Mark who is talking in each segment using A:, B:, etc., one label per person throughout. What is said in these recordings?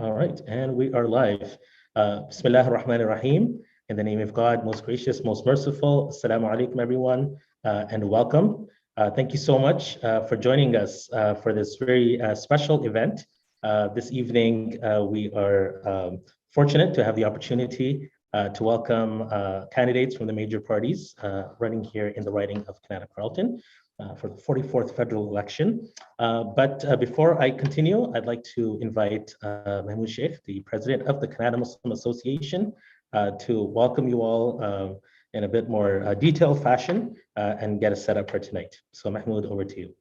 A: All right, and we are live. Bismillah ar-Rahman ar-Rahim. In the name of God, most gracious, most merciful. Assalamu alaikum, everyone, and welcome. Thank you so much for joining us for this very special event. This evening, we are fortunate to have the opportunity to welcome candidates from the major parties running here in the riding of Kanata-Carleton for the 44th federal election. But before I continue, I'd like to invite Mahmoud Sheikh, the president of the Canada Muslim Association, to welcome you all in a bit more detailed fashion and get us set up for tonight. So Mahmoud, over to you.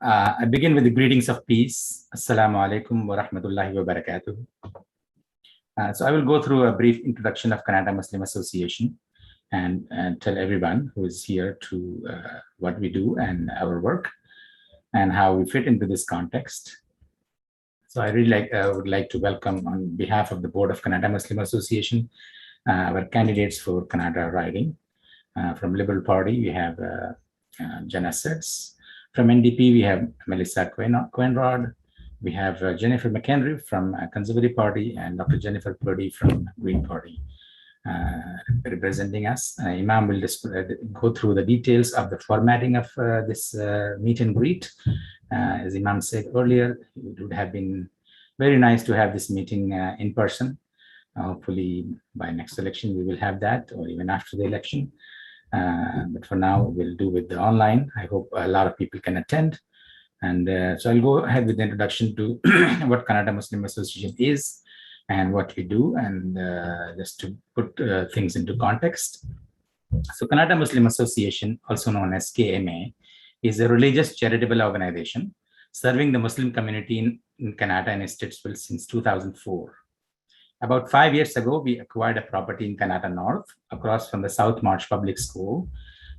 B: I begin with the greetings of peace. Assalamu alaikum wa rahmatullahi wa barakatuh. So I will go through a brief introduction of Canada Muslim Association and tell everyone who is here to what we do and our work and how we fit into this context. So I really would like to welcome on behalf of the board of Canada Muslim Association our candidates for Canada riding. From Liberal Party, we have Jenna Sudds. From NDP, we have Melissa Coenraad. We have Jennifer McAndrew from Conservative Party and Dr. Jennifer Purdy from Green Party representing us. Imam will just go through the details of the formatting of this meet and greet. As Imam said earlier, it would have been very nice to have this meeting in person. Hopefully by next election, we will have that, or even after the election. But for now, we'll do with the online. I hope a lot of people can attend. And so I'll go ahead with the introduction to what Canada Muslim Association is and what we do, and just to put things into context. So Canada Muslim Association, also known as KMA, is a religious charitable organization serving the Muslim community in Canada and Stittsville since 2004. About 5 years ago, we acquired a property in Kanata North across from the South March Public School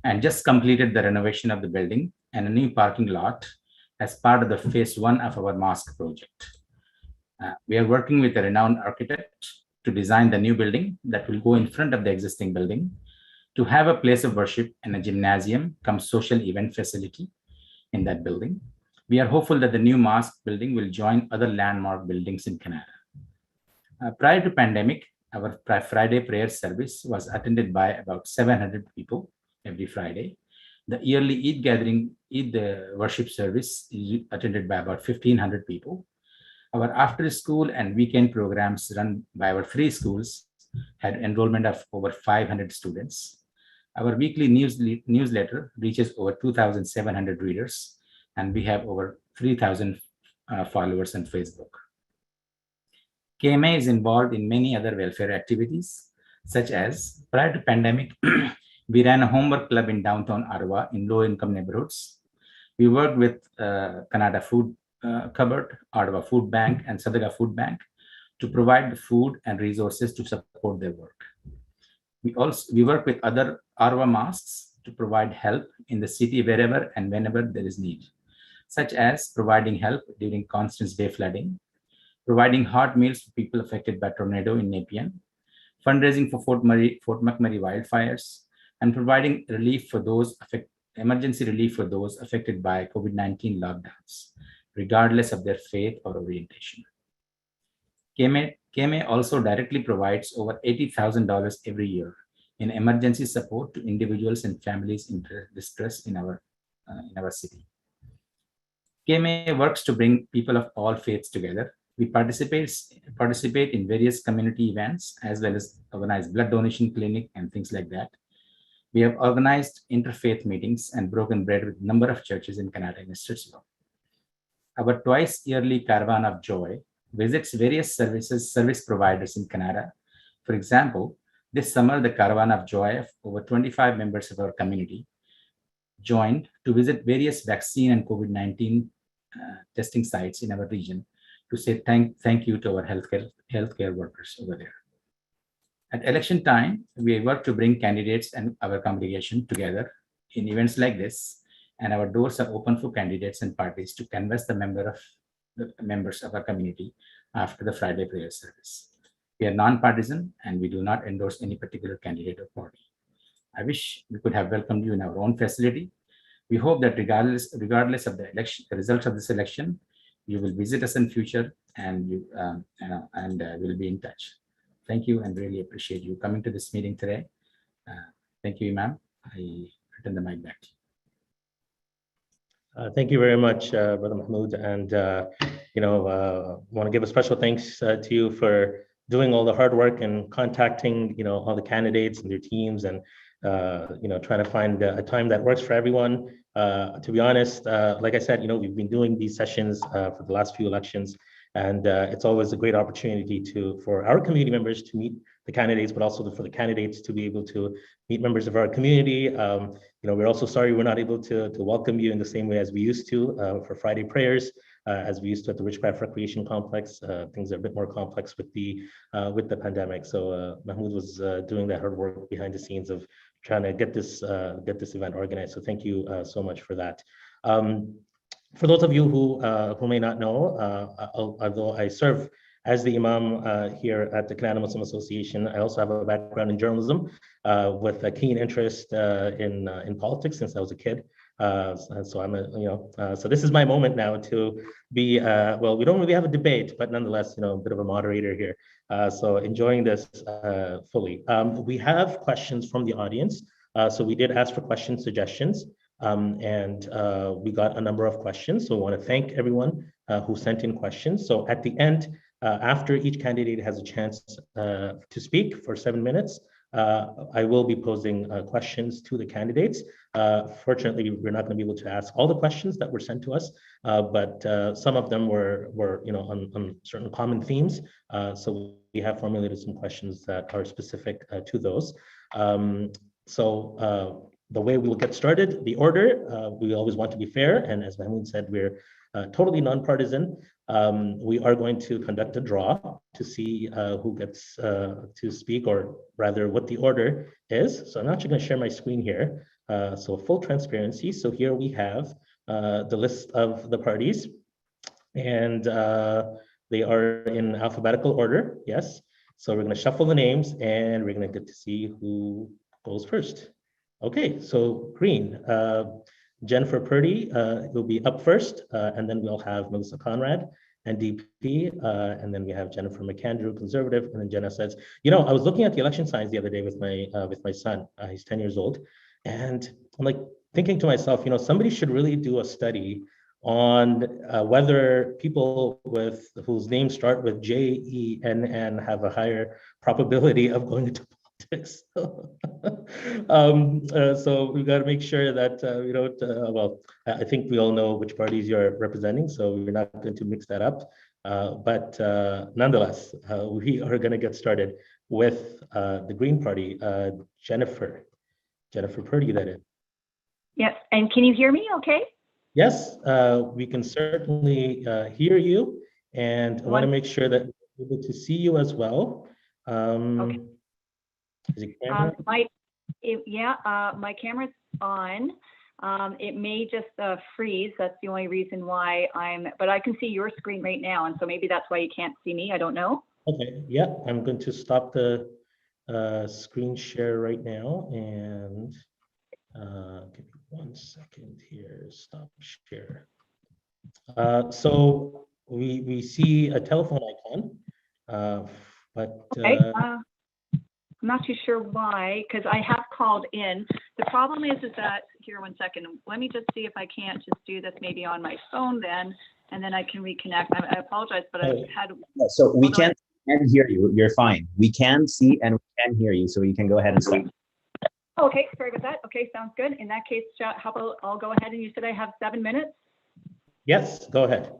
B: and just completed the renovation of the building and a new parking lot as part of the phase 1 of our mosque project. We are working with a renowned architect to design the new building that will go in front of the existing building to have a place of worship and a gymnasium come social event facility in that building. We are hopeful that the new mosque building will join other landmark buildings in Canada. Prior to pandemic, our Friday prayer service was attended by about 700 people every Friday. The yearly Eid gathering, Eid worship service is attended by about 1,500 people. Our after school and weekend programs run by our 3 schools had enrollment of over 500 students. Our weekly newsletter reaches over 2,700 readers, and we have over 3,000 followers on Facebook. KMA is involved in many other welfare activities, such as prior to pandemic, we ran a homework club in downtown Ottawa in low-income neighborhoods. We worked with Canada Food Cupboard, Ottawa Food Bank, and Sadaga Food Bank to provide the food and resources to support their work. We work with other Ottawa mosques to provide help in the city wherever and whenever there is need, such as providing help during Constance Bay flooding, providing hot meals for people affected by tornado in Nepean, fundraising for Fort McMurray wildfires, and providing relief for those emergency relief for those affected by COVID-19 lockdowns, regardless of their faith or orientation. KMA also directly provides over $80,000 every year in emergency support to individuals and families in distress in our city. KMA works to bring people of all faiths together. We participate in various community events, as well as organize blood donation clinic and things like that. We have organized interfaith meetings and broken bread with a number of churches in Canada and Stittsville. Our twice yearly Caravan of Joy visits various service providers in Canada. For example, this summer, the Caravan of Joy of over 25 members of our community joined to visit various vaccine and COVID-19 testing sites in our region to say thank you to our healthcare workers over there. At election time, we work to bring candidates and our congregation together in events like this, and our doors are open for candidates and parties to canvass the members of our community after the Friday prayer service. We are non-partisan and we do not endorse any particular candidate or party. I wish we could have welcomed you in our own facility. We hope that regardless of the results of this election, you will visit us in future and we'll be in touch. Thank you and really appreciate you coming to this meeting today. Thank you, Imam. I return the mic back to you.
A: Thank you very much, Brother Mahmoud. And, want to give a special thanks to you for doing all the hard work and contacting, all the candidates and their teams and, trying to find a time that works for everyone. To be honest, like I said, we've been doing these sessions for the last few elections, and it's always a great opportunity for our community members to meet the candidates, but also for the candidates to be able to meet members of our community. We're also sorry we're not able to welcome you in the same way as we used to for Friday prayers, as we used to at the Ridgecraft Recreation Complex. Things are a bit more complex with the pandemic. So Mahmoud was doing that hard work behind the scenes of trying to get this event organized. So thank you so much for that. For those of you who may not know, although I serve as the Imam here at the Kanata Muslim Association, I also have a background in journalism with a keen interest in politics since I was a kid. So I'm so this is my moment now to be, well, we don't really have a debate, but nonetheless, a bit of a moderator here. So enjoying this fully. We have questions from the audience. So we did ask for question suggestions. And we got a number of questions. So I want to thank everyone who sent in questions. So at the end, after each candidate has a chance to speak for 7 minutes, I will be posing questions to the candidates. Fortunately, we're not going to be able to ask all the questions that were sent to us, but some of them were on certain common themes. So we have formulated some questions that are specific to those. The way we will get started, the order, we always want to be fair. And as Mahmoud said, we're totally nonpartisan. We are going to conduct a draw to see who gets to speak, or rather what the order is. So I'm actually going to share my screen here. So full transparency. So here we have the list of the parties, and they are in alphabetical order. Yes. So we're going to shuffle the names and we're going to get to see who goes first. Okay, so green, Jennifer Purdy will be up first, and then we'll have Melissa Conrad, NDP, and then we have Jennifer McAndrew, Conservative, and then Jenna says, I was looking at the election signs the other day with my son. He's 10 years old, and I'm like thinking to myself, somebody should really do a study on whether people whose names start with JENN have a higher probability of going into politics. So we've got to make sure that we don't, well, I think we all know which parties you're representing, so we're not going to mix that up. But nonetheless, we are going to get started with the Green Party. Jennifer Purdy, that is.
C: Yes, and can you hear me okay?
A: Yes, we can certainly hear you, and I want to make sure that we're able to see you as well. Okay. Is it camera?
C: My camera's on. It may just freeze. That's the only reason why but I can see your screen right now, and so maybe that's why you can't see me. I don't know.
A: Okay, yeah, I'm going to stop the screen share right now, and give me 1 second here. Stop share. So we see a telephone icon, but
C: okay. I'm not too sure why, because I have called in. The problem is that, here, 1 second. Let me just see if I can't just do this maybe on my phone then, and then I can reconnect. I apologize, but I've had...
D: Yeah, so we can hear you. You're fine. We can see and we can hear you, so you can go ahead and start.
C: Okay, sorry about that. Okay, sounds good. In that case, how about I'll go ahead, and you said I have 7 minutes?
A: Yes, go ahead.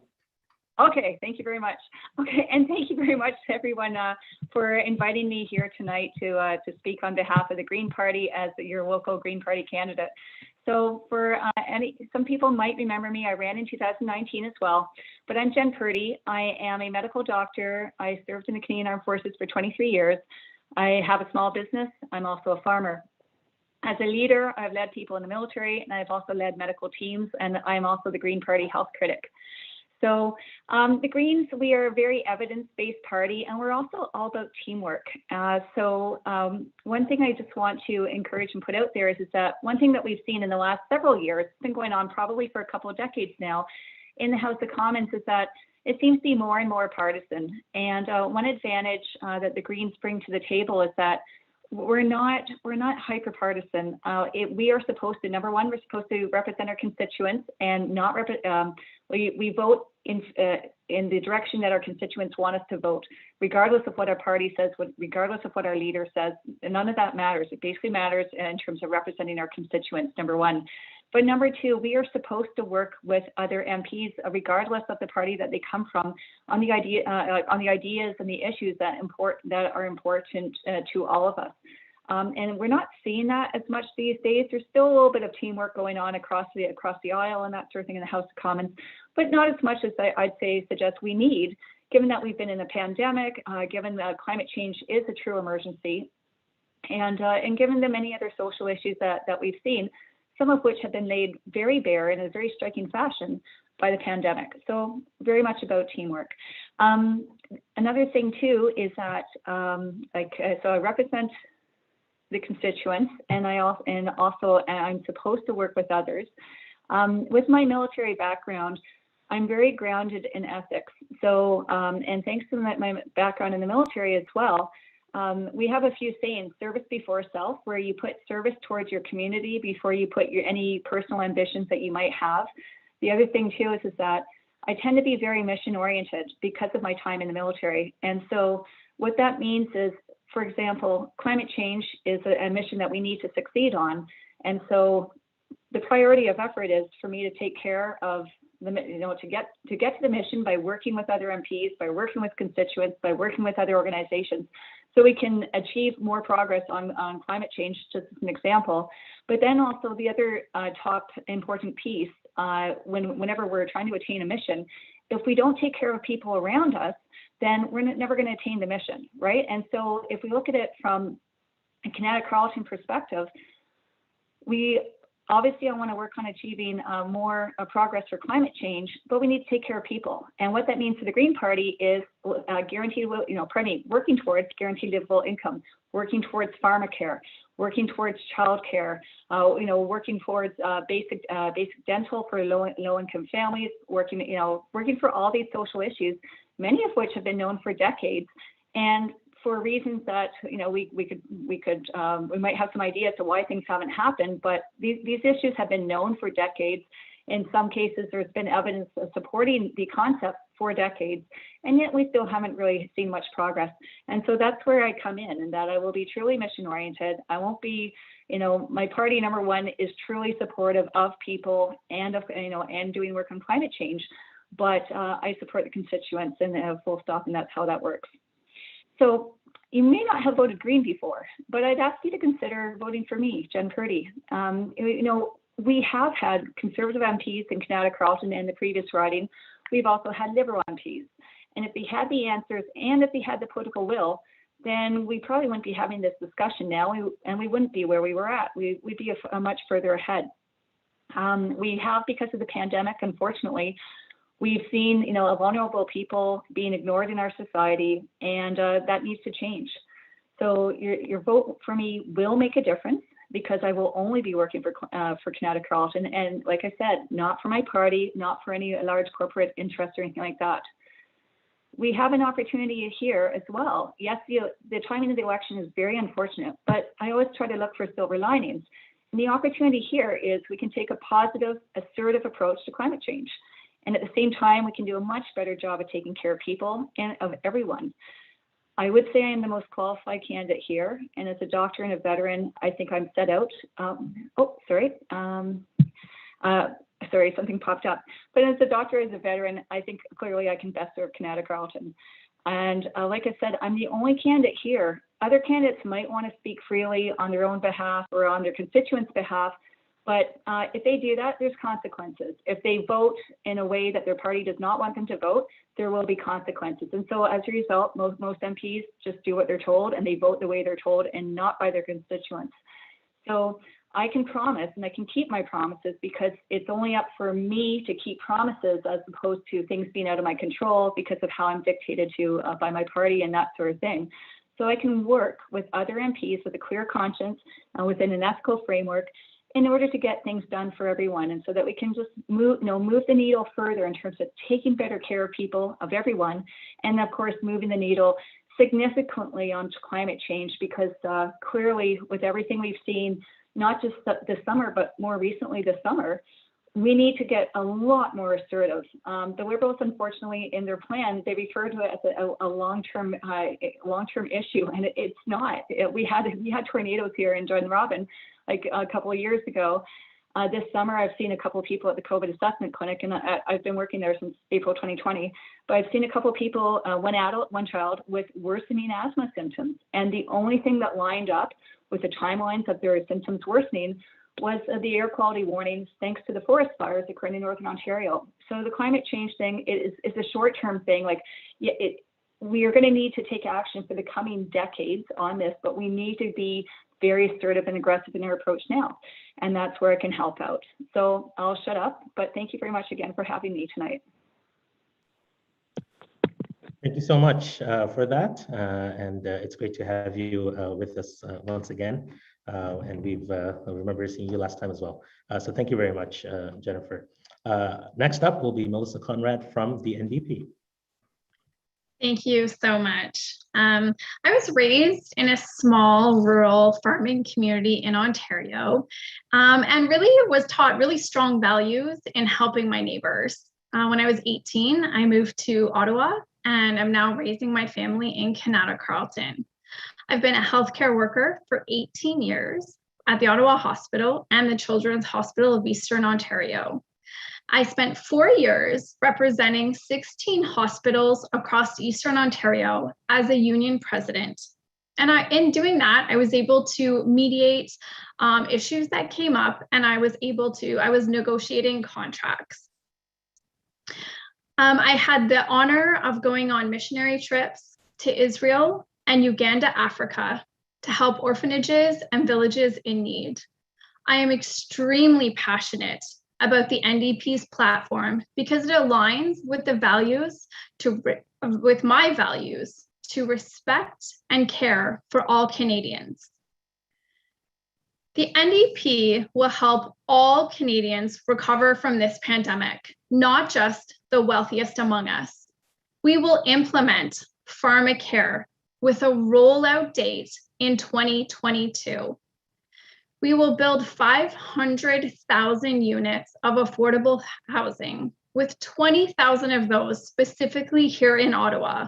C: Okay, thank you very much. Okay, and thank you very much to everyone for inviting me here tonight to speak on behalf of the Green Party as your local Green Party candidate. So for some people might remember me, I ran in 2019 as well, but I'm Jen Purdy. I am a medical doctor. I served in the Canadian Armed Forces for 23 years. I have a small business. I'm also a farmer. As a leader, I've led people in the military, and I've also led medical teams, and I'm also the Green Party health critic. So the Greens, we are a very evidence-based party, and we're also all about teamwork. So one thing I just want to encourage and put out there is that one thing that we've seen in the last several years, it's been going on probably for a couple of decades now, in the House of Commons, is that it seems to be more and more partisan. And one advantage that the Greens bring to the table is that we're not hyper partisan. We are supposed to, number one, we're supposed to represent our constituents and not we vote in the direction that our constituents want us to vote, regardless of what our party says, regardless of what our leader says. None of that matters. It basically matters in terms of representing our constituents, number one. But number two, we are supposed to work with other MPs, regardless of the party that they come from, on the ideas and the issues that are important to all of us. And we're not seeing that as much these days. There's still a little bit of teamwork going on across the aisle and that sort of thing in the House of Commons, but not as much as I'd suggest we need, given that we've been in a pandemic, given that climate change is a true emergency, and given the many other social issues that we've seen, some of which have been laid very bare in a very striking fashion by the pandemic. So very much about teamwork. Another thing too is that so I represent the constituents, and also I'm supposed to work with others. With my military background, I'm very grounded in ethics. So and thanks to my background in the military as well, we have a few sayings: service before self, where you put service towards your community before you put any personal ambitions that you might have. The other thing too is that I tend to be very mission oriented because of my time in the military. And so what that means is, for example, climate change is a mission that we need to succeed on. And so the priority of effort is for me to take care of to get to the mission by working with other MPs, by working with constituents, by working with other organizations, so we can achieve more progress on climate change, just as an example. But then also the other top important piece, whenever we're trying to attain a mission, if we don't take care of people around us, then we're never going to attain the mission, right? And so if we look at it from a Kanata-Carleton perspective, obviously, I want to work on achieving more progress for climate change, but we need to take care of people. And what that means for the Green Party is working towards guaranteed livable income, working towards Pharmacare, working towards childcare, working towards basic dental for low-income families, working for all these social issues, many of which have been known for decades. And for reasons that we might have some ideas to why things haven't happened, but these issues have been known for decades. In some cases, there's been evidence supporting the concept for decades, and yet we still haven't really seen much progress. And so that's where I come in, and that I will be truly mission oriented. I won't be, my party, number one, is truly supportive of people and and doing work on climate change, but I support the constituents, and full stop, and that's how that works. So you may not have voted Green before, but I'd ask you to consider voting for me, Jen Purdy. We have had Conservative MPs in Kanata-Carleton in the previous riding. We've also had Liberal MPs. And if they had the answers and if they had the political will, then we probably wouldn't be having this discussion now, and we wouldn't be where we were at. We'd be a much further ahead. We have, because of the pandemic, unfortunately, we've seen, vulnerable people being ignored in our society, and that needs to change. So your vote for me will make a difference, because I will only be working for Kanata-Carleton, and like I said, not for my party, not for any large corporate interest or anything like that. We have an opportunity here as well. Yes, the timing of the election is very unfortunate, but I always try to look for silver linings. And the opportunity here is we can take a positive, assertive approach to climate change. And at the same time, we can do a much better job of taking care of people and of everyone. I would say I am the most qualified candidate here. And as a doctor and a veteran, I think I'm set out. Sorry, something popped up. But as a doctor, as a veteran, I think clearly I can best serve Kanata-Carleton. And like I said, I'm the only candidate here. Other candidates might want to speak freely on their own behalf or on their constituents' behalf. But if they do that, there's consequences. If they vote in a way that their party does not want them to vote, there will be consequences. And so as a result, most MPs just do what they're told, and they vote the way they're told and not by their constituents. So I can promise and I can keep my promises because it's only up for me to keep promises as opposed to things being out of my control because of how I'm dictated to by my party and that sort of thing. So I can work with other MPs with a clear conscience within an ethical framework in order to get things done for everyone, and so that we can just move the needle further in terms of taking better care of people, of everyone, and of course moving the needle significantly on climate change, because clearly with everything we've seen, not just this summer, but more recently this summer, we need to get a lot more assertive. The Liberals, unfortunately, in their plan, they refer to it as a long-term issue, and it's not. We had tornadoes here in Jordan Robin like a couple of years ago. This summer, I've seen a couple of people at the COVID assessment clinic, and I've been working there since April 2020. But I've seen a couple of people, one adult, one child, with worsening asthma symptoms, and the only thing that lined up with the timelines of their symptoms worsening was the air quality warnings, thanks to the forest fires occurring in Northern Ontario. So the climate change thing is a short-term thing. Like, we are going to need to take action for the coming decades on this, but we need to be very assertive and aggressive in our approach now. And that's where I can help out. So I'll shut up, but thank you very much again for having me tonight.
A: Thank you so much for that. And it's great to have you with us once again. And I remember seeing you last time as well. So thank you very much, Jennifer. Next up will be Melissa Conrad from the NDP.
E: Thank you so much. I was raised in a small rural farming community in Ontario, and really was taught really strong values in helping my neighbors. When I was 18, I moved to Ottawa, and I'm now raising my family in Kanata-Carleton. I've been a healthcare worker for 18 years at the Ottawa Hospital and the Children's Hospital of Eastern Ontario. I spent 4 years representing 16 hospitals across Eastern Ontario as a union president. And in doing that, I was able to mediate issues that came up, and I was negotiating contracts. I had the honor of going on missionary trips to Israel and Uganda, Africa, to help orphanages and villages in need. I am extremely passionate about the NDP's platform because it aligns with the values with my values to respect and care for all Canadians. The NDP will help all Canadians recover from this pandemic, not just the wealthiest among us. We will implement Pharmacare with a rollout date in 2022. We will build 500,000 units of affordable housing, with 20,000 of those specifically here in Ottawa.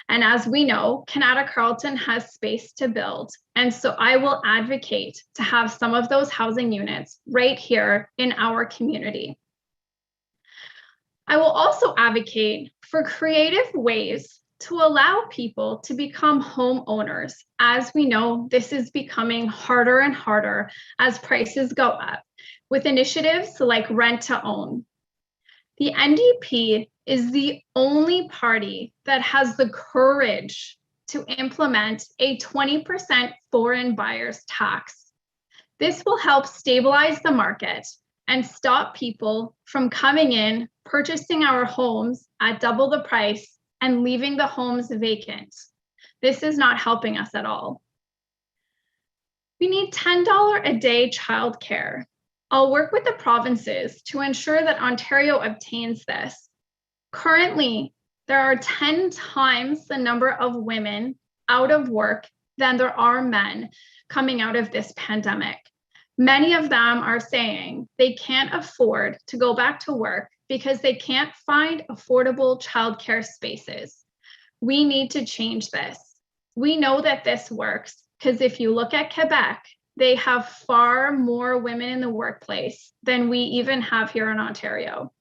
E: And as we know, Kanata-Carleton has space to build. And so I will advocate to have some of those housing units right here in our community. I will also advocate for creative ways to allow people to become homeowners. As we know, this is becoming harder and harder as prices go up, with initiatives like rent to own. The NDP is the only party that has the courage to implement a 20% foreign buyers tax. This will help stabilize the market and stop people from coming in, purchasing our homes at double the price, and leaving the homes vacant. This is not helping us at all. We need $10 a day childcare. I'll work with the provinces to ensure that Ontario obtains this. Currently, there are 10 times the number of women out of work than there are men coming out of this pandemic. Many of them are saying they can't afford to go back to work because they can't find affordable childcare spaces. We need to change this. We know that this works because if you look at Quebec, they have far more women in the workplace than we even have here in Ontario.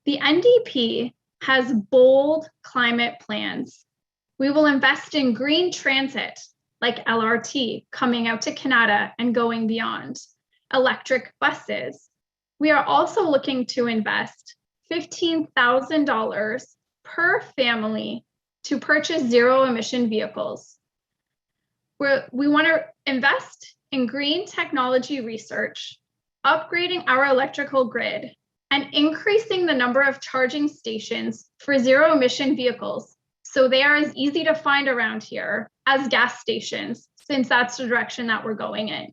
E: The NDP has bold climate plans. We will invest in green transit like LRT coming out to Canada and going beyond, electric buses. We are also looking to invest $15,000 per family to purchase zero emission vehicles. We want to invest in green technology research, upgrading our electrical grid, and increasing the number of charging stations for zero-emission vehicles so they are as easy to find around here as gas stations, since that's the direction that we're going in.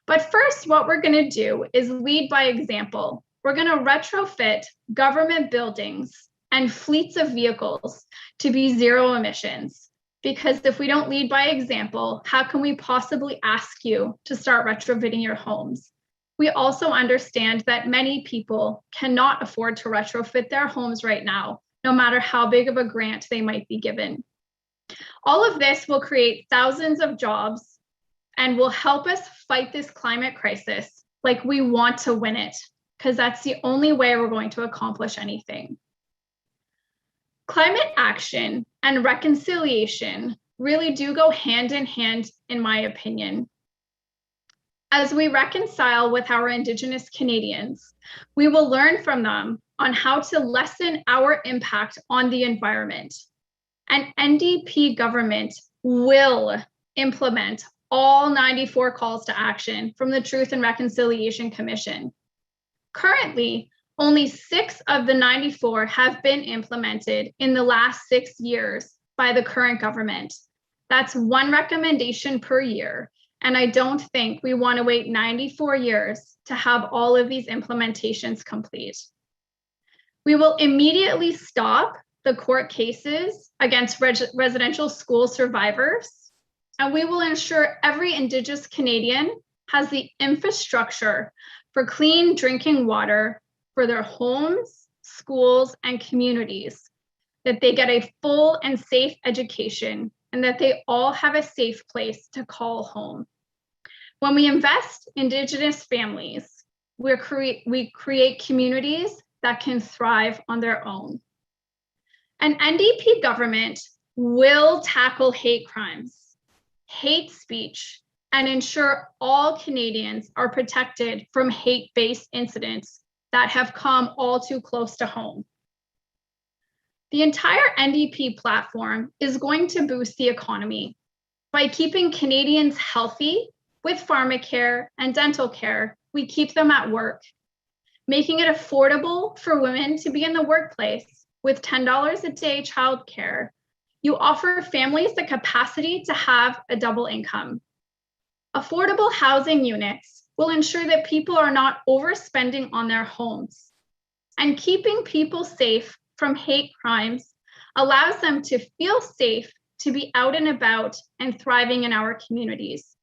E: But first, what we're going to do is lead by example. We're going to retrofit government buildings and fleets of vehicles to be zero emissions. Because if we don't lead by example, how can we possibly ask you to start retrofitting your homes? We also understand that many people cannot afford to retrofit their homes right now, no matter how big of a grant they might be given. All of this will create thousands of jobs and will help us fight this climate crisis like we want to win it, because that's the only way we're going to accomplish anything. Climate action and reconciliation really do go hand in hand, in my opinion. As we reconcile with our Indigenous Canadians, we will learn from them on how to lessen our impact on the environment. An NDP government will implement all 94 calls to action from the Truth and Reconciliation Commission. Currently, only 6 of the 94 have been implemented in the last 6 years by the current government. That's 1 recommendation per year. And I don't think we want to wait 94 years to have all of these implementations complete. We will immediately stop the court cases against residential school survivors, and we will ensure every Indigenous Canadian has the infrastructure for clean drinking water for their homes, schools, and communities, that they get a full and safe education, and that they all have a safe place to call home. When we invest in Indigenous families, we create communities that can thrive on their own. An NDP government will tackle hate crimes, hate speech, and ensure all Canadians are protected from hate-based incidents that have come all too close to home. The entire NDP platform is going to boost the economy by keeping Canadians healthy. With Pharmacare and dental care, we keep them at work, making it affordable for women to be in the workplace with $10 a day childcare. You offer families the capacity to have a double income. Affordable housing units will ensure that people are not overspending on their homes. And keeping people safe from hate crimes allows them to feel safe to be out and about and thriving in our communities.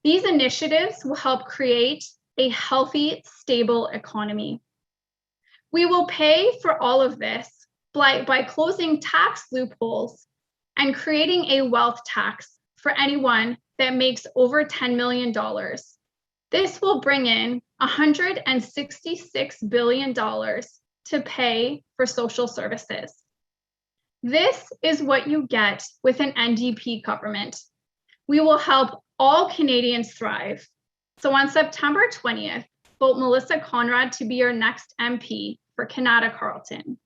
E: These initiatives will help create a healthy, stable economy. We will pay for all of this by closing tax loopholes and creating a wealth tax for anyone that makes over $10 million. This will bring in $166 billion to pay for social services. This is what you get with an NDP government. We will help all Canadians thrive. So on September 20th, vote Melissa Conrad to be your next MP for Kanata-Carleton.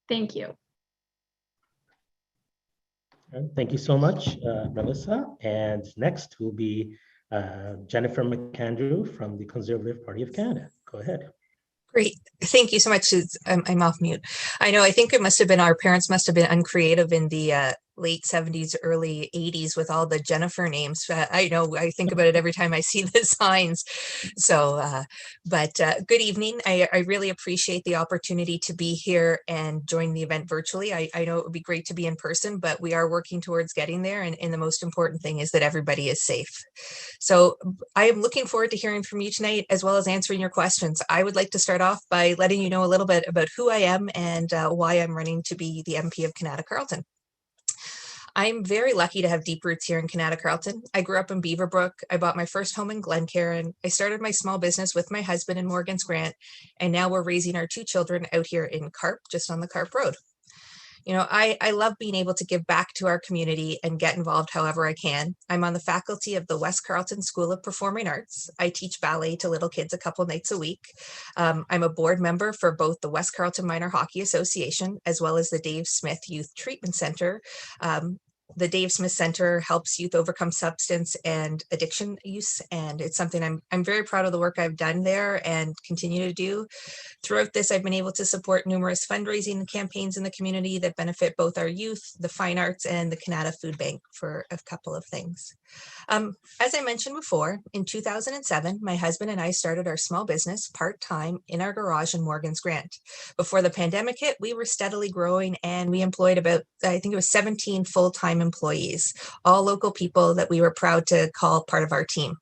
E: Thank you.
A: Thank you so much, Melissa. And next will be Jennifer McAndrew from the Conservative Party of Canada. Go ahead.
F: Great. Thank you so much. I'm off mute. I know, I think it must have been, our parents must have been uncreative in the late 70s, early 80s with all the Jennifer names. I know, I think about it every time I see the signs. So, but good evening. I really appreciate the opportunity to be here and join the event virtually. I know it would be great to be in person, but we are working towards getting there. And the most important thing is that everybody is safe. So I am looking forward to hearing from you tonight, as well as answering your questions. I would like to start off by letting you know a little bit about who I am and why I'm running to be the MP of Kanata-Carleton. I'm very lucky to have deep roots here in Kanata-Carleton. I grew up in Beaverbrook. I bought my first home in Glencairn. I started my small business with my husband in Morgan's Grant, and now we're raising our 2 children out here in Carp, just on the Carp Road. You know, I love being able to give back to our community and get involved however I can. I'm on the faculty of the West Carleton School of Performing Arts. I teach ballet to little kids a couple nights a week. I'm a board member for both the West Carleton Minor Hockey Association, as well as the Dave Smith Youth Treatment Center. The Dave Smith Center helps youth overcome substance and addiction use, and it's something I'm very proud of the work I've done there and continue to do. Throughout this, I've been able to support numerous fundraising campaigns in the community that benefit both our youth, the fine arts, and the Kanata Food Bank, for a couple of things. As I mentioned before, in 2007, my husband and I started our small business part-time in our garage in Morgan's Grant. Before the pandemic hit, we were steadily growing, and we employed about, I think it was 17 full-time employees, all local people that we were proud to call part of our team.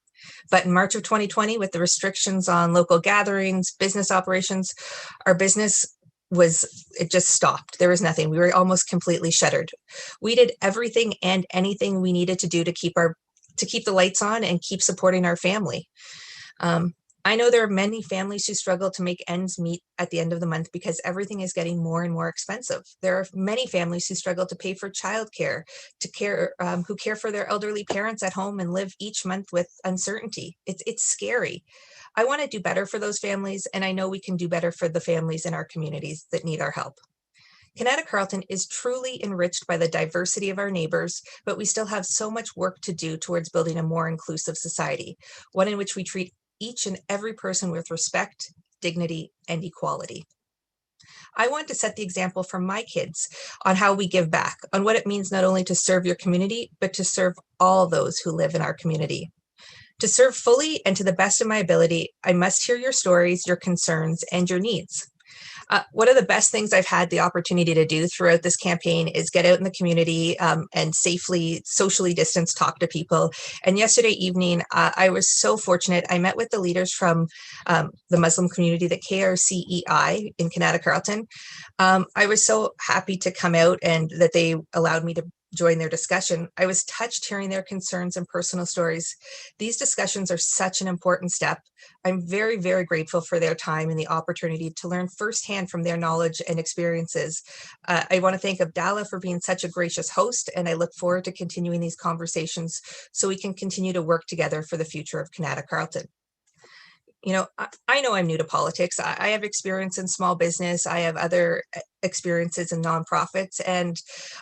F: But in March of 2020, with the restrictions on local gatherings, business operations, our business it just stopped. There was nothing. We were almost completely shuttered. We did everything and anything we needed to do to keep the lights on and keep supporting our family. I know there are many families who struggle to make ends meet at the end of the month because everything is getting more and more expensive. There are many families who struggle to pay for childcare, who care for their elderly parents at home and live each month with uncertainty. It's scary. I want to do better for those families, and I know we can do better for the families in our communities that need our help. Kanata-Carleton is truly enriched by the diversity of our neighbors, but we still have so much work to do towards building a more inclusive society, one in which we treat each and every person with respect, dignity, and equality. I want to set the example for my kids on how we give back, on what it means not only to serve your community, but to serve all those who live in our community. To serve fully and to the best of my ability, I must hear your stories, your concerns, and your needs. One of the best things I've had the opportunity to do throughout this campaign is get out in the community and safely, socially distance, talk to people. And yesterday evening, I was so fortunate. I met with the leaders from the Muslim community, the KRCEI in Kanata-Carleton. I was so happy to come out and that they allowed me to join their discussion. I was touched hearing their concerns and personal stories. These discussions are such an important step. I'm very, very grateful for their time and the opportunity to learn firsthand from their knowledge and experiences. I want to thank Abdallah for being such a gracious host, and I look forward to continuing these conversations so we can continue to work together for the future of Kanata-Carleton. You know, I know I'm new to politics. I have experience in small business. I have other experiences in nonprofits, and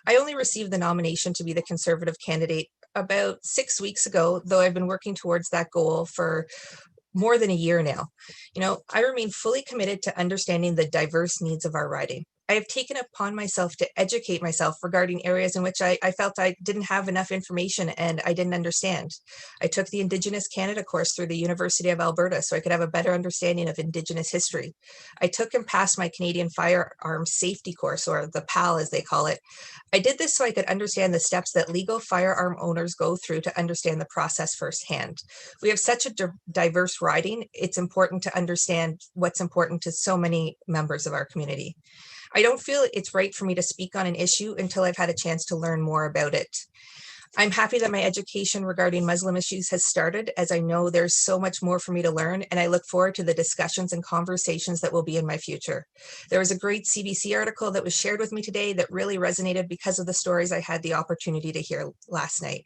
F: I only received the nomination to be the Conservative candidate about 6 weeks ago, though I've been working towards that goal for more than a year now. You know, I remain fully committed to understanding the diverse needs of our riding. I have taken upon myself to educate myself regarding areas in which I felt I didn't have enough information and I didn't understand. I took the Indigenous Canada course through the University of Alberta so I could have a better understanding of Indigenous history. I took and passed my Canadian Firearms Safety course, or the PAL as they call it. I did this so I could understand the steps that legal firearm owners go through to understand the process firsthand. We have such a diverse riding. It's important to understand what's important to so many members of our community. I don't feel it's right for me to speak on an issue until I've had a chance to learn more about it. I'm happy that my education regarding Muslim issues has started, as I know there's so much more for me to learn, and I look forward to the discussions and conversations that will be in my future. There was a great CBC article that was shared with me today that really resonated because of the stories I had the opportunity to hear last night.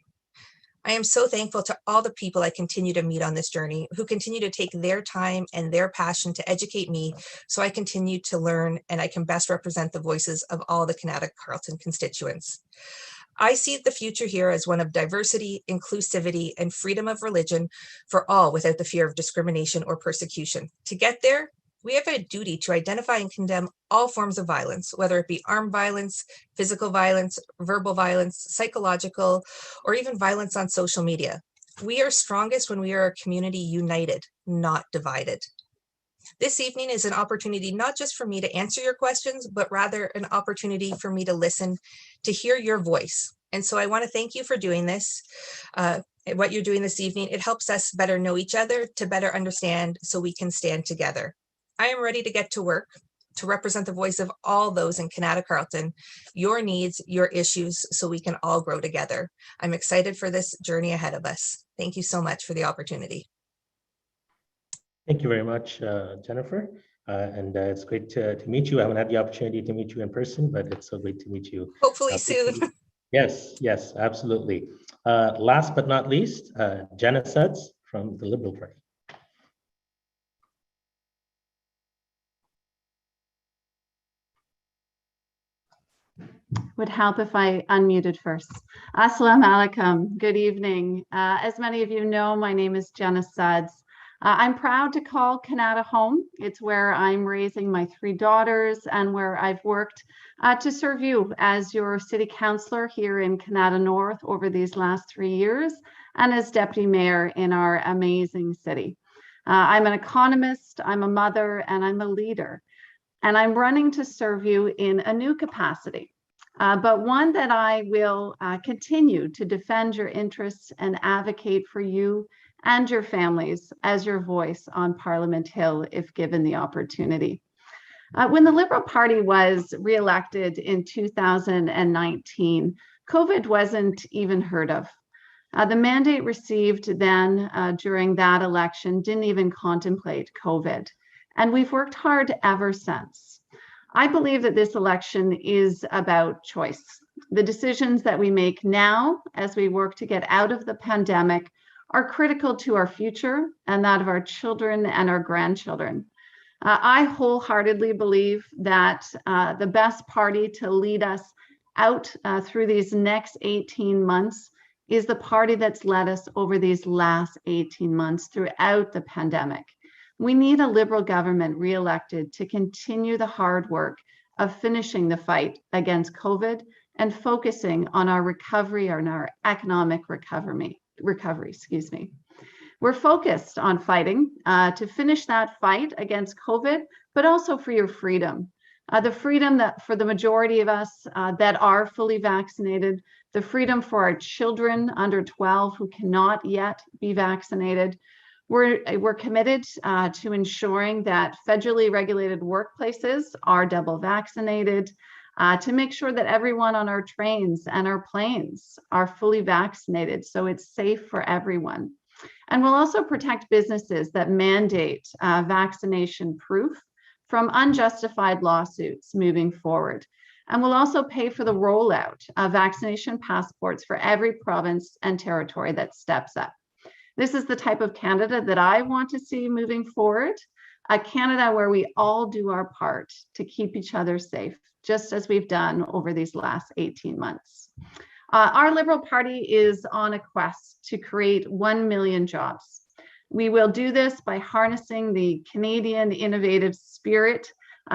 F: I am so thankful to all the people I continue to meet on this journey, who continue to take their time and their passion to educate me so I continue to learn and I can best represent the voices of all the Kanata-Carleton constituents. I see the future here as one of diversity, inclusivity, and freedom of religion for all without the fear of discrimination or persecution. To get there, we have a duty to identify and condemn all forms of violence, whether it be armed violence, physical violence, verbal violence, psychological, or even violence on social media. We are strongest when we are a community united, not divided. This evening is an opportunity not just for me to answer your questions, but rather an opportunity for me to listen, to hear your voice. And so I want to thank you for doing this. What you're doing this evening, it helps us better know each other, to better understand so we can stand together. I am ready to get to work to represent the voice of all those in Kanata-Carleton, your needs, your issues, so we can all grow together. I'm excited for this journey ahead of us. Thank you so much for the opportunity.
A: Thank you very much, Jennifer. And it's great to meet you. I haven't had the opportunity to meet you in person, but it's so great to meet you.
F: Hopefully soon.
A: Yes, absolutely. Last but not least, Jenna Sudds from the Liberal Party.
G: Would help if I unmuted first. Assalamu alaikum. Good evening. As many of you know, my name is Jenna Sudds. I'm proud to call Kanata home. It's where I'm raising my 3 daughters and where I've worked to serve you as your city councillor here in Kanata North over these last 3 years and as deputy mayor in our amazing city. I'm an economist, I'm a mother, and I'm a leader. And I'm running to serve you in a new capacity. But one that I will continue to defend your interests and advocate for you and your families as your voice on Parliament Hill if given the opportunity. When the Liberal Party was re-elected in 2019, COVID wasn't even heard of. The mandate received then during that election didn't even contemplate COVID, and we've worked hard ever since. I believe that this election is about choice. The decisions that we make now as we work to get out of the pandemic are critical to our future and that of our children and our grandchildren. I wholeheartedly believe that the best party to lead us out through these next 18 months is the party that's led us over these last 18 months throughout the pandemic. We need a Liberal government re-elected to continue the hard work of finishing the fight against COVID and focusing on our recovery, on our economic recovery. We're focused on fighting to finish that fight against COVID, but also for your freedom. The freedom that for the majority of us that are fully vaccinated, the freedom for our children under 12 who cannot yet be vaccinated. We're committed to ensuring that federally regulated workplaces are double vaccinated, to make sure that everyone on our trains and our planes are fully vaccinated so it's safe for everyone. And we'll also protect businesses that mandate vaccination proof from unjustified lawsuits moving forward. And we'll also pay for the rollout of vaccination passports for every province and territory that steps up. This is the type of Canada that I want to see moving forward, a Canada where we all do our part to keep each other safe, just as we've done over these last 18 months. Our Liberal Party is on a quest to create 1 million jobs. We will do this by harnessing the Canadian innovative spirit,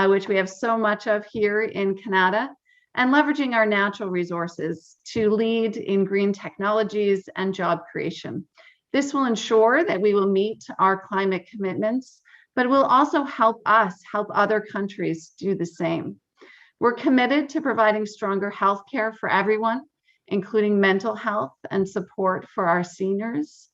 G: which we have so much of here in Canada, and leveraging our natural resources to lead in green technologies and job creation. This will ensure that we will meet our climate commitments, but it will also help us help other countries do the same. We're committed to providing stronger healthcare for everyone, including mental health and support for our seniors.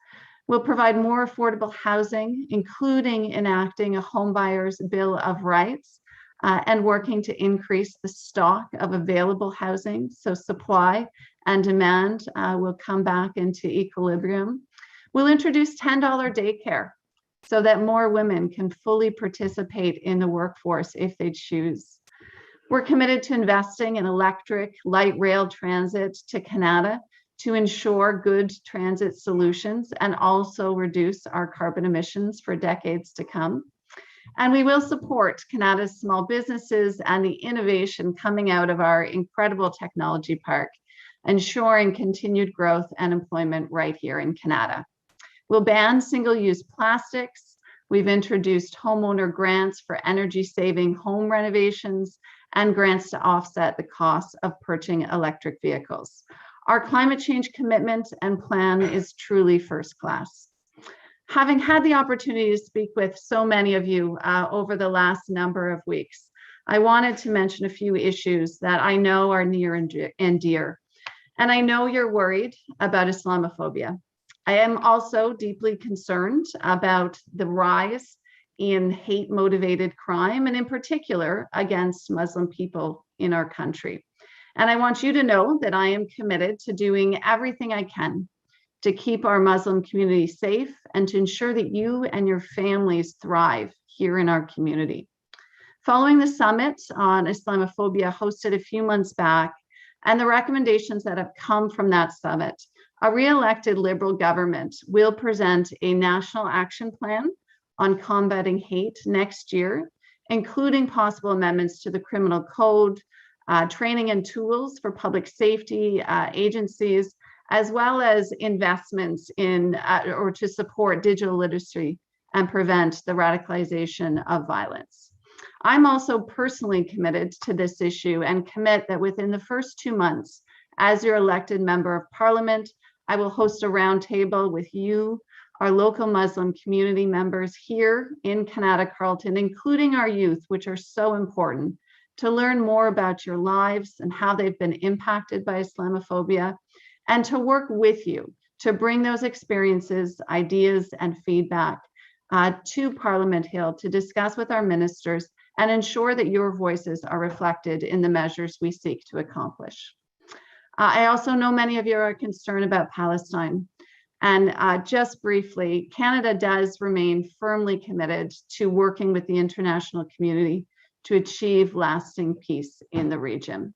G: We'll provide more affordable housing, including enacting a homebuyer's bill of rights and working to increase the stock of available housing so supply and demand will come back into equilibrium. We'll introduce $10 daycare so that more women can fully participate in the workforce if they choose. We're committed to investing in electric light rail transit to Canada to ensure good transit solutions and also reduce our carbon emissions for decades to come. And we will support Canada's small businesses and the innovation coming out of our incredible technology park, ensuring continued growth and employment right here in Canada. We'll ban single-use plastics. We've introduced homeowner grants for energy-saving home renovations and grants to offset the costs of purchasing electric vehicles. Our climate change commitment and plan is truly first class. Having had the opportunity to speak with so many of you over the last number of weeks, I wanted to mention a few issues that I know are near and dear. And I know you're worried about Islamophobia. I am also deeply concerned about the rise in hate-motivated crime, and in particular against Muslim people in our country. And I want you to know that I am committed to doing everything I can to keep our Muslim community safe and to ensure that you and your families thrive here in our community. Following the summit on Islamophobia hosted a few months back and the recommendations that have come from that summit, a re-elected Liberal government will present a national action plan on combating hate next year, including possible amendments to the criminal code, training and tools for public safety agencies, as well as investments in or to support digital literacy and prevent the radicalization of violence. I'm also personally committed to this issue and commit that within the first 2 months, as your elected member of parliament, I will host a roundtable with you, our local Muslim community members here in Kanata-Carleton, including our youth, which are so important, to learn more about your lives and how they've been impacted by Islamophobia, and to work with you to bring those experiences, ideas, and feedback to Parliament Hill to discuss with our ministers and ensure that your voices are reflected in the measures we seek to accomplish. I also know many of you are concerned about Palestine. And just briefly, Canada does remain firmly committed to working with the international community to achieve lasting peace in the region.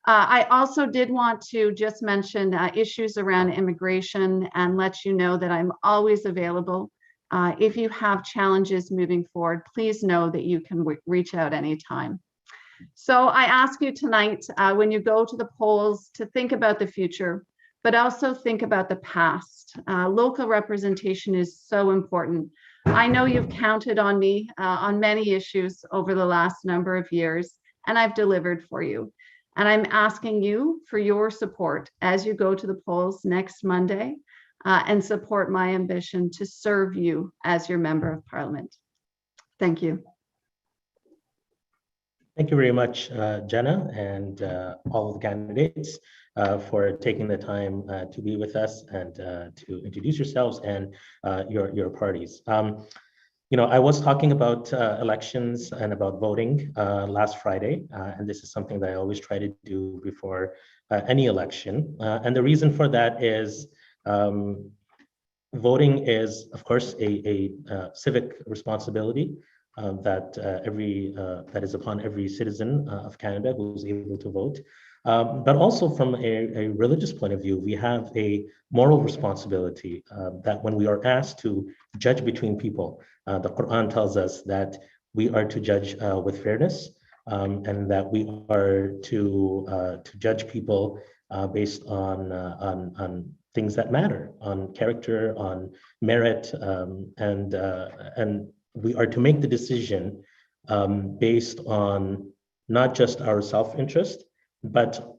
G: I also did want to just mention issues around immigration and let you know that I'm always available. If you have challenges moving forward, please know that you can reach out anytime. So I ask you tonight, when you go to the polls, to think about the future, but also think about the past. Local representation is so important. I know you've counted on me on many issues over the last number of years, and I've delivered for you. And I'm asking you for your support as you go to the polls next Monday and support my ambition to serve you as your member of parliament. Thank you.
A: Thank you very much, Jenna, and all of the candidates for taking the time to be with us and to introduce yourselves and your parties. You know, I was talking about elections and about voting last Friday, and this is something that I always try to do before any election. And the reason for that is voting is, of course, a civic responsibility that is upon every citizen of Canada who is able to vote. But also from a religious point of view, we have a moral responsibility that when we are asked to judge between people, the Quran tells us that we are to judge with fairness and that we are to judge people based on things that matter, on character, on merit, and we are to make the decision based on not just our self-interest, but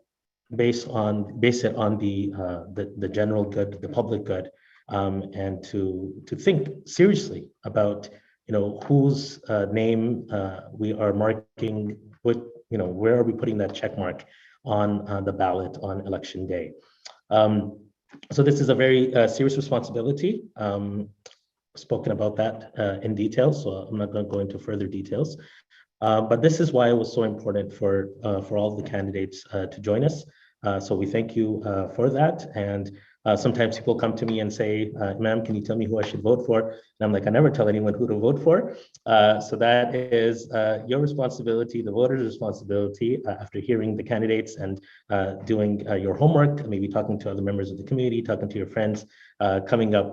A: based it on the general good, the public good, and to think seriously about, you know, whose name we are marking with, you know, where are we putting that check mark on the ballot on election day. So this is a very serious responsibility. Spoken about that in detail, so I'm not going to go into further details. But this is why it was so important for all the candidates to join us. So we thank you for that. And sometimes people come to me and say, "Ma'am, can you tell me who I should vote for?" And I'm like, I never tell anyone who to vote for. So that is your responsibility, the voters' responsibility, after hearing the candidates and doing your homework, maybe talking to other members of the community, talking to your friends, coming up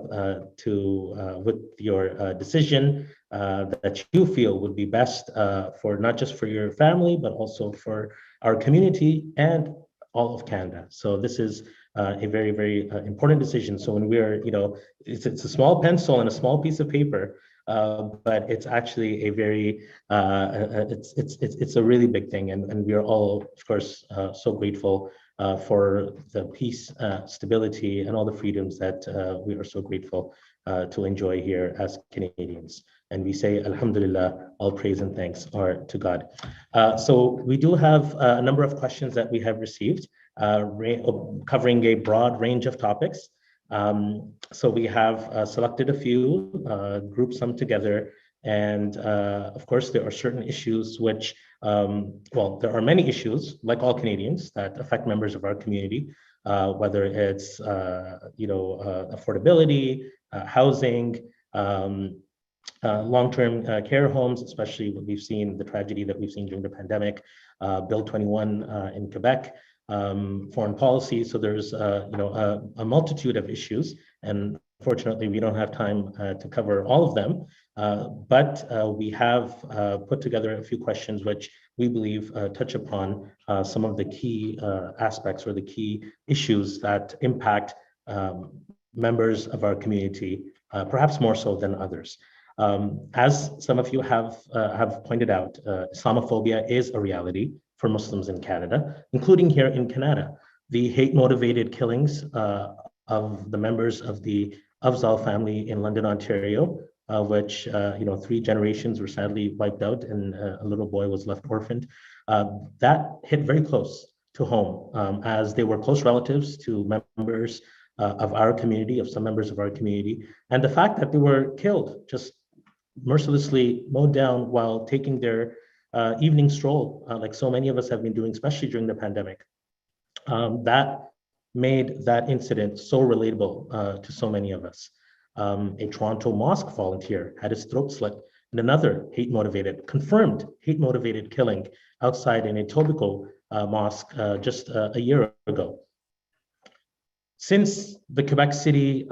A: with your decision that you feel would be best for not just for your family, but also for our community and all of Canada. So this is a very, very important decision. So when we're, you know, it's a small pencil and a small piece of paper, but it's actually a very, it's a really big thing. And we are all, of course, so grateful for the peace, stability, and all the freedoms that we are so grateful to enjoy here as Canadians. And we say, Alhamdulillah, all praise and thanks are to God. So we do have a number of questions that we have received, covering a broad range of topics. So we have selected a few, grouped some together. And of course, there are certain issues which, well, there are many issues, like all Canadians, that affect members of our community, whether it's, you know, affordability, housing, long-term care homes, especially what we've seen, the tragedy that we've seen during the pandemic, Bill 21 in Quebec, foreign policy. So there's, you know, a multitude of issues, and unfortunately, we don't have time to cover all of them, but we have put together a few questions which we believe touch upon some of the key aspects or the key issues that impact members of our community, perhaps more so than others. As some of you have pointed out, Islamophobia is a reality for Muslims in Canada, including here in Canada. The hate-motivated killings of the members of the Afzal family in London, Ontario, which 3 generations were sadly wiped out and a little boy was left orphaned. That hit very close to home, as they were close relatives to members of our community, of some members of our community. And the fact that they were killed, just mercilessly mowed down while taking their evening stroll, like so many of us have been doing, especially during the pandemic. That made that incident so relatable to so many of us. A Toronto mosque volunteer had his throat slit in another confirmed hate-motivated killing outside an Etobicoke mosque just a year ago. Since the Quebec City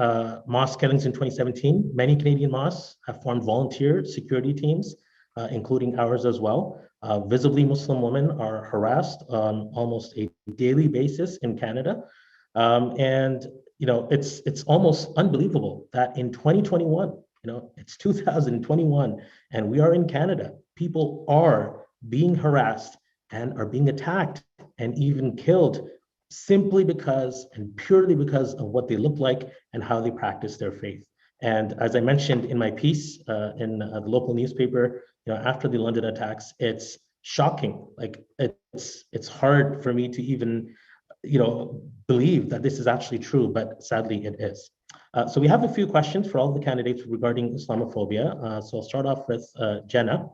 A: mosque killings in 2017, many Canadian mosques have formed volunteer security teams, including ours as well. Visibly Muslim women are harassed on almost a daily basis in Canada. And it's almost unbelievable that in 2021, it's 2021, and we are in Canada. People are being harassed and are being attacked and even killed simply because and purely because of what they look like and how they practice their faith. And as I mentioned in my piece in the local newspaper, after the London attacks, it's shocking. Like it's hard for me to even believe that this is actually true, but sadly it is. So we have a few questions for all the candidates regarding Islamophobia. So I'll start off with Jenna,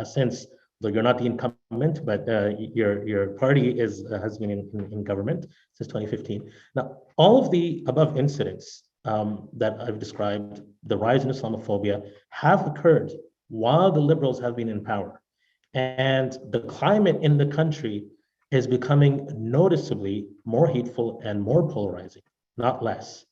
A: since though you're not the incumbent, but your party has been in government since 2015. Now, all of the above incidents that I've described, the rise in Islamophobia, have occurred while the Liberals have been in power. And the climate in the country is becoming noticeably more hateful and more polarizing, not less.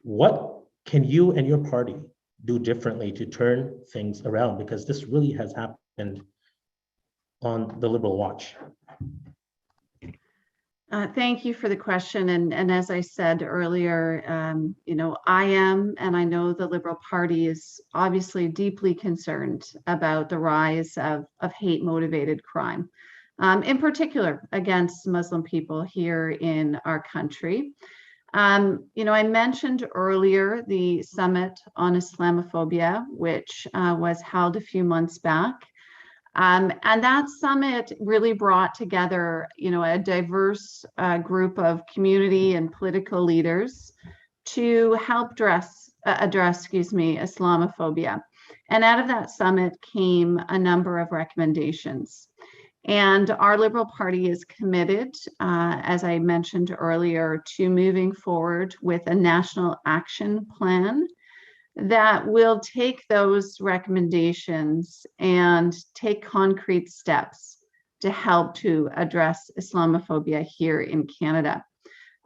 A: What can you and your party do differently to turn things around? Because this really has happened on the Liberal watch.
G: Thank you for the question. And as I said earlier, I am, and I know the Liberal Party is obviously deeply concerned about the rise of hate-motivated crime, in particular against Muslim people here in our country. I mentioned earlier the Summit on Islamophobia, which was held a few months back. And that summit really brought together, a diverse group of community and political leaders to help address Islamophobia. And out of that summit came a number of recommendations. And our Liberal Party is committed, as I mentioned earlier, to moving forward with a national action plan that will take those recommendations and take concrete steps to help to address Islamophobia here in Canada.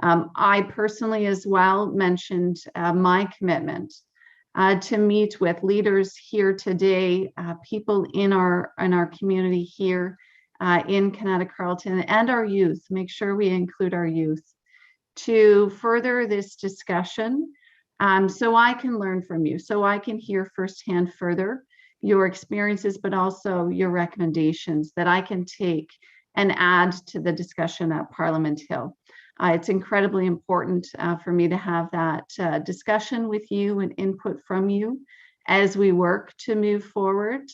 G: I personally as well mentioned my commitment to meet with leaders here today, people in our community here in Kanata-Carleton, and our youth, make sure we include our youth, to further this discussion. So I can learn from you, so I can hear firsthand further your experiences, but also your recommendations that I can take and add to the discussion at Parliament Hill. It's incredibly important for me to have that discussion with you and input from you as we work to move forward.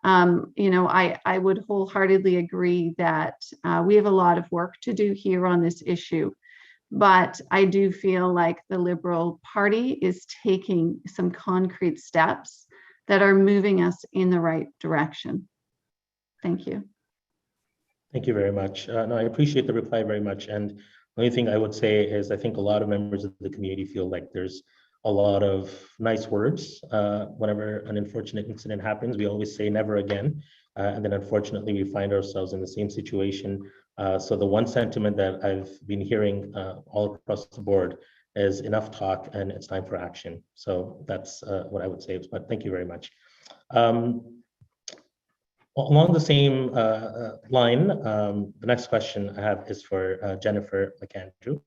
G: I would wholeheartedly agree that we have a lot of work to do here on this issue. But I do feel like the Liberal Party is taking some concrete steps that are moving us in the right direction. Thank you.
A: Thank you very much. No, I appreciate the reply very much. And the only thing I would say is I think a lot of members of the community feel like there's a lot of nice words. Whenever an unfortunate incident happens, we always say never again. And then unfortunately, we find ourselves in the same situation. So the one sentiment that I've been hearing all across the board is enough talk and it's time for action. So that's what I would say, but thank you very much. Along the same line, the next question I have is for Jennifer McAndrew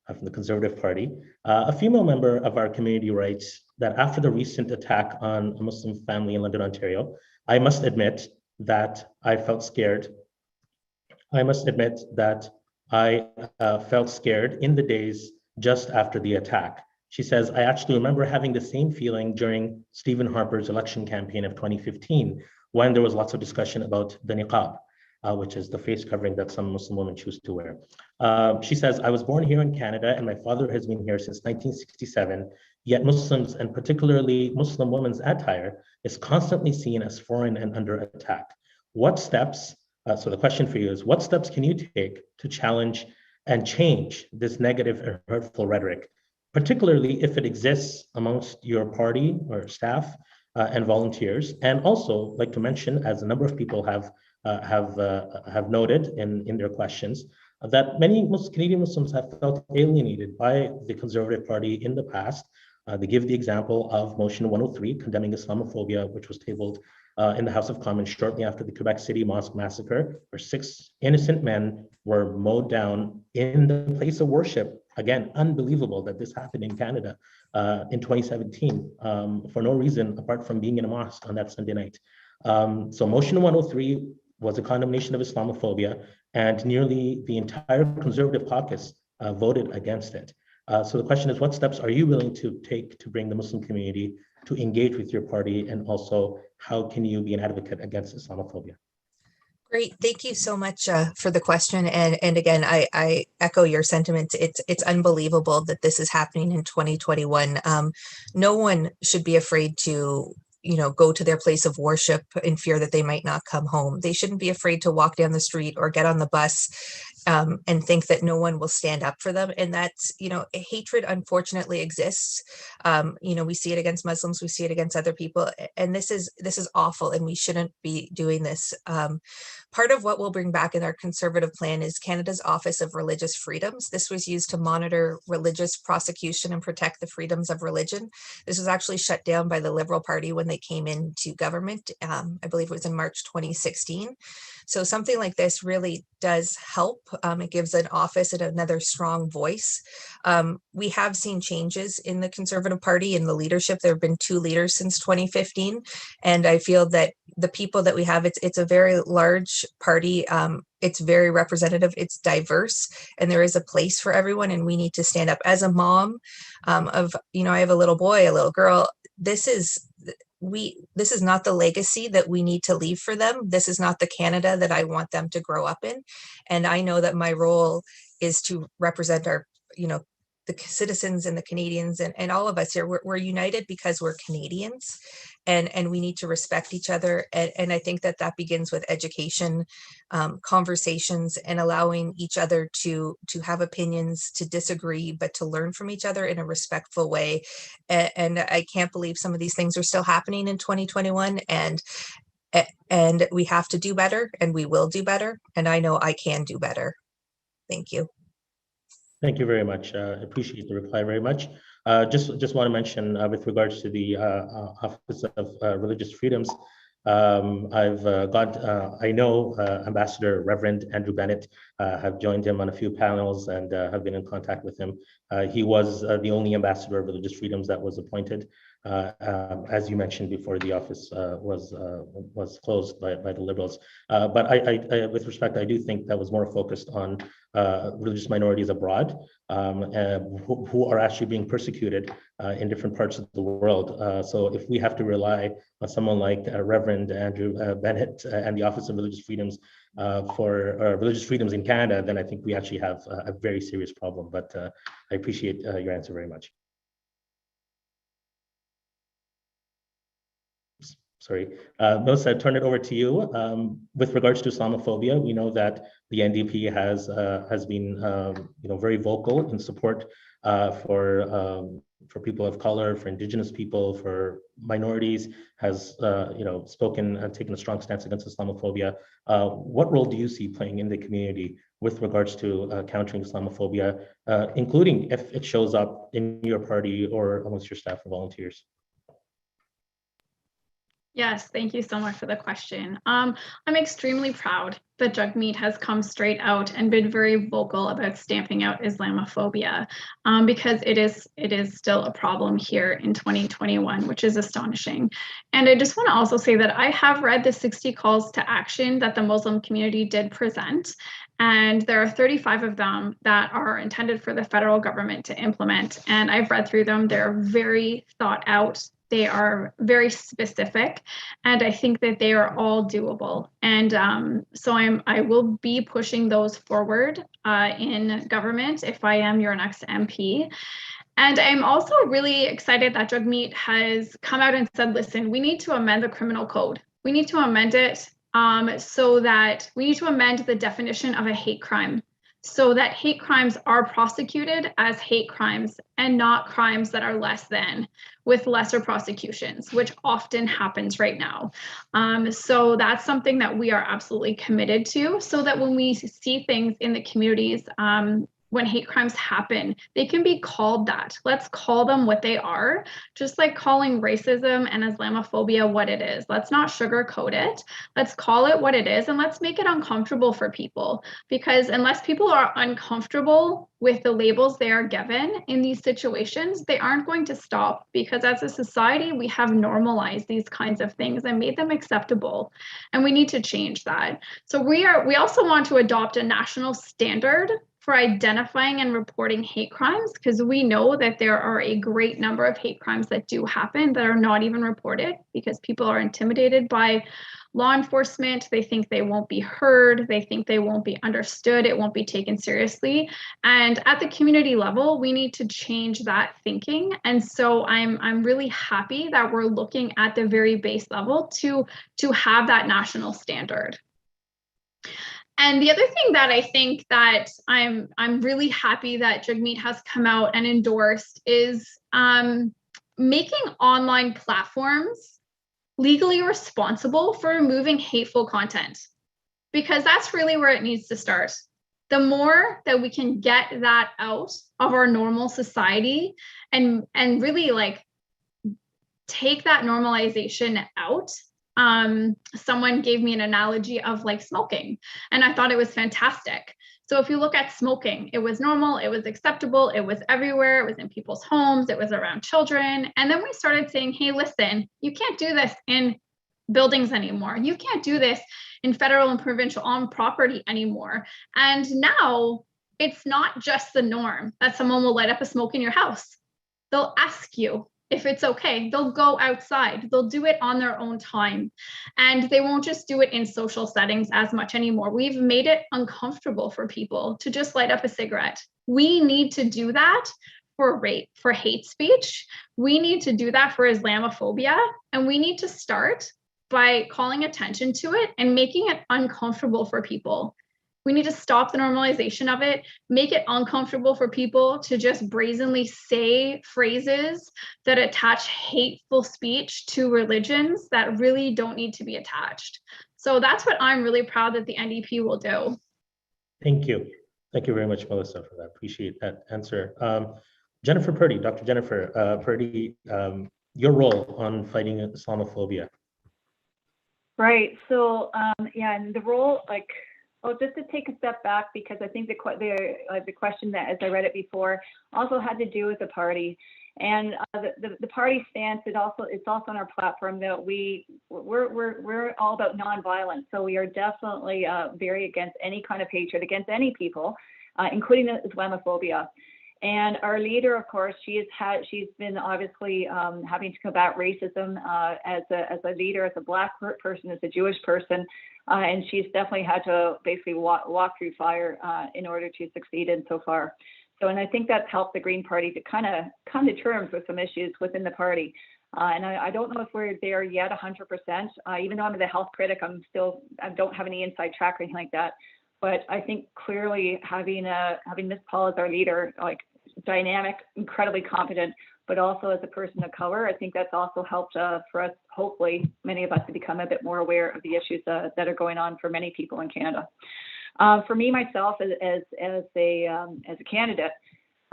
A: from the Conservative Party. A female member of our community writes that after the recent attack on a Muslim family in London, Ontario, I must admit that I felt scared. I must admit that I felt scared in the days just after the attack. She says, I actually remember having the same feeling during Stephen Harper's election campaign of 2015, when there was lots of discussion about the niqab, which is the face covering that some Muslim women choose to wear. She says, I was born here in Canada and my father has been here since 1967, yet Muslims and particularly Muslim women's attire is constantly seen as foreign and under attack. What steps, so the question for you is, what steps can you take to challenge and change this negative and hurtful rhetoric, particularly if it exists amongst your party or staff and volunteers? And also, like to mention, as a number of people have noted in their questions, that many Canadian Muslims have felt alienated by the Conservative Party in the past. They give the example of Motion 103, condemning Islamophobia, which was tabled in the House of Commons shortly after the Quebec City mosque massacre, where 6 innocent men were mowed down in the place of worship. Again, unbelievable that this happened in Canada in 2017 for no reason apart from being in a mosque on that Sunday night. So Motion 103 was a condemnation of Islamophobia, and nearly the entire Conservative caucus voted against it. So the question is, what steps are you willing to take to bring the Muslim community to engage with your party, and also how can you be an advocate against Islamophobia?
F: Great, thank you so much for the question. And again, I echo your sentiments. It's unbelievable that this is happening in 2021. No one should be afraid to go to their place of worship in fear that they might not come home. They shouldn't be afraid to walk down the street or get on the bus and think that no one will stand up for them. And that's, hatred unfortunately exists. We see it against Muslims, we see it against other people. And this is awful, and we shouldn't be doing this. Part of what we'll bring back in our Conservative plan is Canada's Office of Religious Freedoms. This was used to monitor religious prosecution and protect the freedoms of religion. This was actually shut down by the Liberal Party when they came into government. I believe it was in March 2016. So something like this really does help. It gives an office and another strong voice. We have seen changes in the Conservative Party in the leadership. There have been 2 leaders since 2015. And I feel that the people that we have, it's a very large party. It's very representative, it's diverse, and there is a place for everyone. And we need to stand up. As a mom I have a little boy, a little girl, this is not the legacy that we need to leave for them. This is not the Canada that I want them to grow up in. And I know that my role is to represent our, the citizens and the Canadians and all of us here. We're united because we're Canadians, and we need to respect each other. And I think that begins with education, conversations, and allowing each other to have opinions, to disagree, but to learn from each other in a respectful way. And I can't believe some of these things are still happening in 2021. And we have to do better, and we will do better. And I know I can do better. Thank you.
A: Thank you very much. I appreciate the reply very much. Just want to mention with regards to the Office of Religious Freedoms, I know Ambassador Reverend Andrew Bennett, have joined him on a few panels and have been in contact with him. He was the only ambassador of religious freedoms that was appointed. As you mentioned before, the office was closed by the Liberals. But I, with respect, I do think that was more focused on religious minorities abroad who are actually being persecuted in different parts of the world. So if we have to rely on someone like Reverend Andrew Bennett and the Office of Religious Freedoms for religious freedoms in Canada, then I think we actually have a very serious problem. But I appreciate your answer very much. Sorry, Melissa, I turn it over to you. With regards to Islamophobia, we know that the NDP has been very vocal in support for for people of color, for Indigenous people, for minorities, has spoken and taken a strong stance against Islamophobia. What role do you see playing in the community with regards to countering Islamophobia, including if it shows up in your party or amongst your staff or volunteers?
E: Yes, thank you so much for the question. I'm extremely proud that Jagmeet has come straight out and been very vocal about stamping out Islamophobia, because it is still a problem here in 2021, which is astonishing. And I just want to also say that I have read the 60 calls to action that the Muslim community did present, and there are 35 of them that are intended for the federal government to implement. And I've read through them. They're very thought out. They are very specific, and I think that they are all doable. And so I will be pushing those forward in government if I am your next MP. And I'm also really excited that Jagmeet has come out and said, listen, we need to amend the criminal code. We need to amend it so that we need to amend the definition of a hate crime, so that hate crimes are prosecuted as hate crimes and not crimes that are less than, with lesser prosecutions, which often happens right now. So that's something that we are absolutely committed to, so that when we see things in the communities, when hate crimes happen, they can be called that. Let's call them what they are, just like calling racism and Islamophobia what it is. Let's not sugarcoat it. Let's call it what it is, and let's make it uncomfortable for people, because unless people are uncomfortable with the labels they are given in these situations, they aren't going to stop, because as a society, we have normalized these kinds of things and made them acceptable, and we need to change that. So we also want to adopt a national standard for identifying and reporting hate crimes, because we know that there are a great number of hate crimes that do happen that are not even reported because people are intimidated by law enforcement. They think they won't be heard. They think they won't be understood. It won't be taken seriously. And at the community level, we need to change that thinking. And so I'm really happy that we're looking at the very base level to have that national standard. And the other thing that I think that I'm really happy that Jagmeet has come out and endorsed is making online platforms legally responsible for removing hateful content, because that's really where it needs to start. The more that we can get that out of our normal society and really like take that normalization out. Someone gave me an analogy of like smoking, and I thought it was fantastic. So if you look at smoking, it was normal, it was acceptable, it was everywhere, it was in people's homes, it was around children. And then we started saying, hey, listen, you can't do this in buildings anymore. You can't do this in federal and provincial on property anymore. And now it's not just the norm that someone will light up a smoke in your house. They'll ask you if it's okay. They'll go outside. They'll do it on their own time. And they won't just do it in social settings as much anymore. We've made it uncomfortable for people to just light up a cigarette. We need to do that for hate speech. We need to do that for Islamophobia. And we need to start by calling attention to it and making it uncomfortable for people. We need to stop the normalization of it, make it uncomfortable for people to just brazenly say phrases that attach hateful speech to religions that really don't need to be attached. So that's what I'm really proud that the NDP will do.
A: Thank you. Thank you very much, Melissa, for that. Appreciate that answer. Jennifer Purdy, Dr. Jennifer Purdy, your role on fighting Islamophobia.
C: Right. So yeah, and the role, like, well, just to take a step back, because I think the question that, as I read it before, also had to do with the party, and the party stance. It's also on our platform that we're all about nonviolence. So we are definitely very against any kind of hatred against any people, including Islamophobia. And our leader, of course, she's been obviously having to combat racism as a leader, as a Black person, as a Jewish person, and she's definitely had to basically walk through fire in order to succeed in so far. So, and I think that's helped the Green Party to kind of come to terms with some issues within the party. And I don't know if we're there yet 100%. Even though I'm the health critic, I don't have any inside track or anything like that. But I think clearly having Ms. Paul as our leader, like dynamic, incredibly competent, but also as a person of color. I think that's also helped for us, hopefully, many of us to become a bit more aware of the issues that are going on for many people in Canada. For me, myself, as a candidate,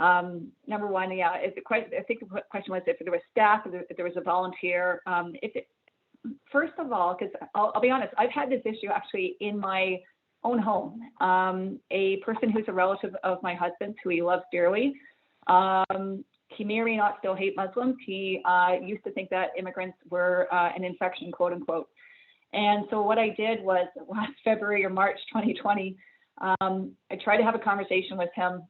C: number one, yeah, I think the question was if there was staff, if there was a volunteer. First of all, because I'll be honest, I've had this issue actually in my own home. A person who's a relative of my husband's, who he loves dearly, he may or may not still hate Muslims. He used to think that immigrants were an infection, quote unquote. And so what I did was last February or March 2020, I tried to have a conversation with him,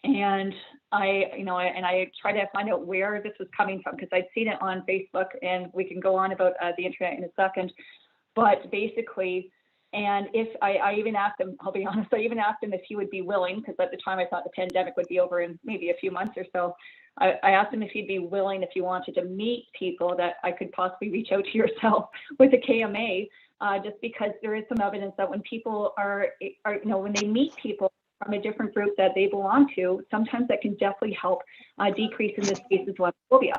C: and I tried to find out where this was coming from, because I'd seen it on Facebook, and we can go on about the internet in a second. But basically, and if I even asked him, I'll be honest, I even asked him if he would be willing, because at the time I thought the pandemic would be over in maybe a few months or so. I asked him if he'd be willing, if he wanted to meet people that I could possibly reach out to yourself with a KMA, just because there is some evidence that when people are when they meet people from a different group that they belong to, sometimes that can definitely help decrease, in this case, Islamophobia.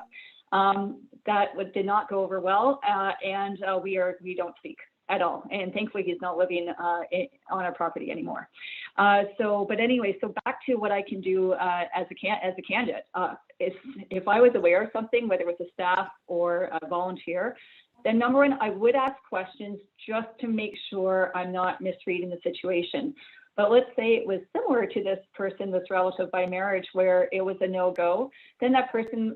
C: That did not go over well, and we don't speak at all. And thankfully, he's not living on our property anymore. But anyway, so back to what I can do as a candidate. If I was aware of something, whether it was a staff or a volunteer, then number one, I would ask questions just to make sure I'm not misreading the situation. But let's say it was similar to this person, this relative by marriage, where it was a no-go, then that person,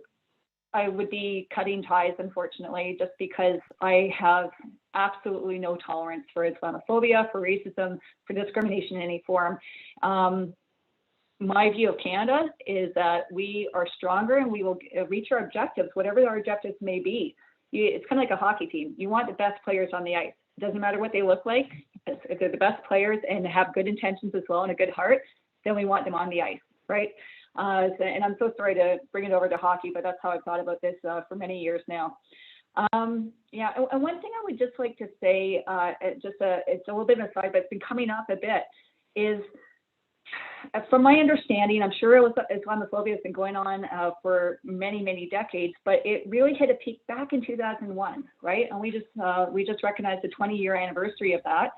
C: I would be cutting ties, unfortunately, just because I have absolutely no tolerance for Islamophobia, for racism, for discrimination in any form. My view of Canada is that we are stronger and we will reach our objectives, whatever our objectives may be. It's kind of like a hockey team. You want the best players on the ice. It doesn't matter what they look like. If they're the best players and have good intentions as well and a good heart, then we want them on the ice, right? And I'm so sorry to bring it over to hockey, but that's how I've thought about this for many years now. And one thing I would just like to say, it's a little bit of an aside, but it's been coming up a bit, is from my understanding, I'm sure Islamophobia has been going on for many, many decades, but it really hit a peak back in 2001, right? And we just recognized the 20-year anniversary of that.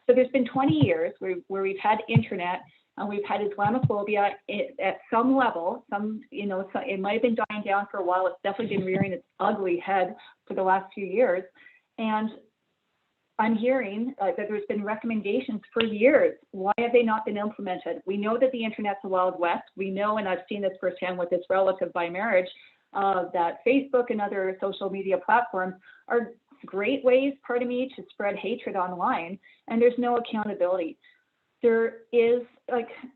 C: So there's been 20 years where we've had internet and we've had Islamophobia at some level. It might have been dying down for a while. It's definitely been rearing its ugly head for the last few years. And I'm hearing that there's been recommendations for years. Why have they not been implemented? We know that the internet's a wild west. We know, and I've seen this firsthand with this relative by marriage, that Facebook and other social media platforms are great ways, to spread hatred online, and there's no accountability. There is,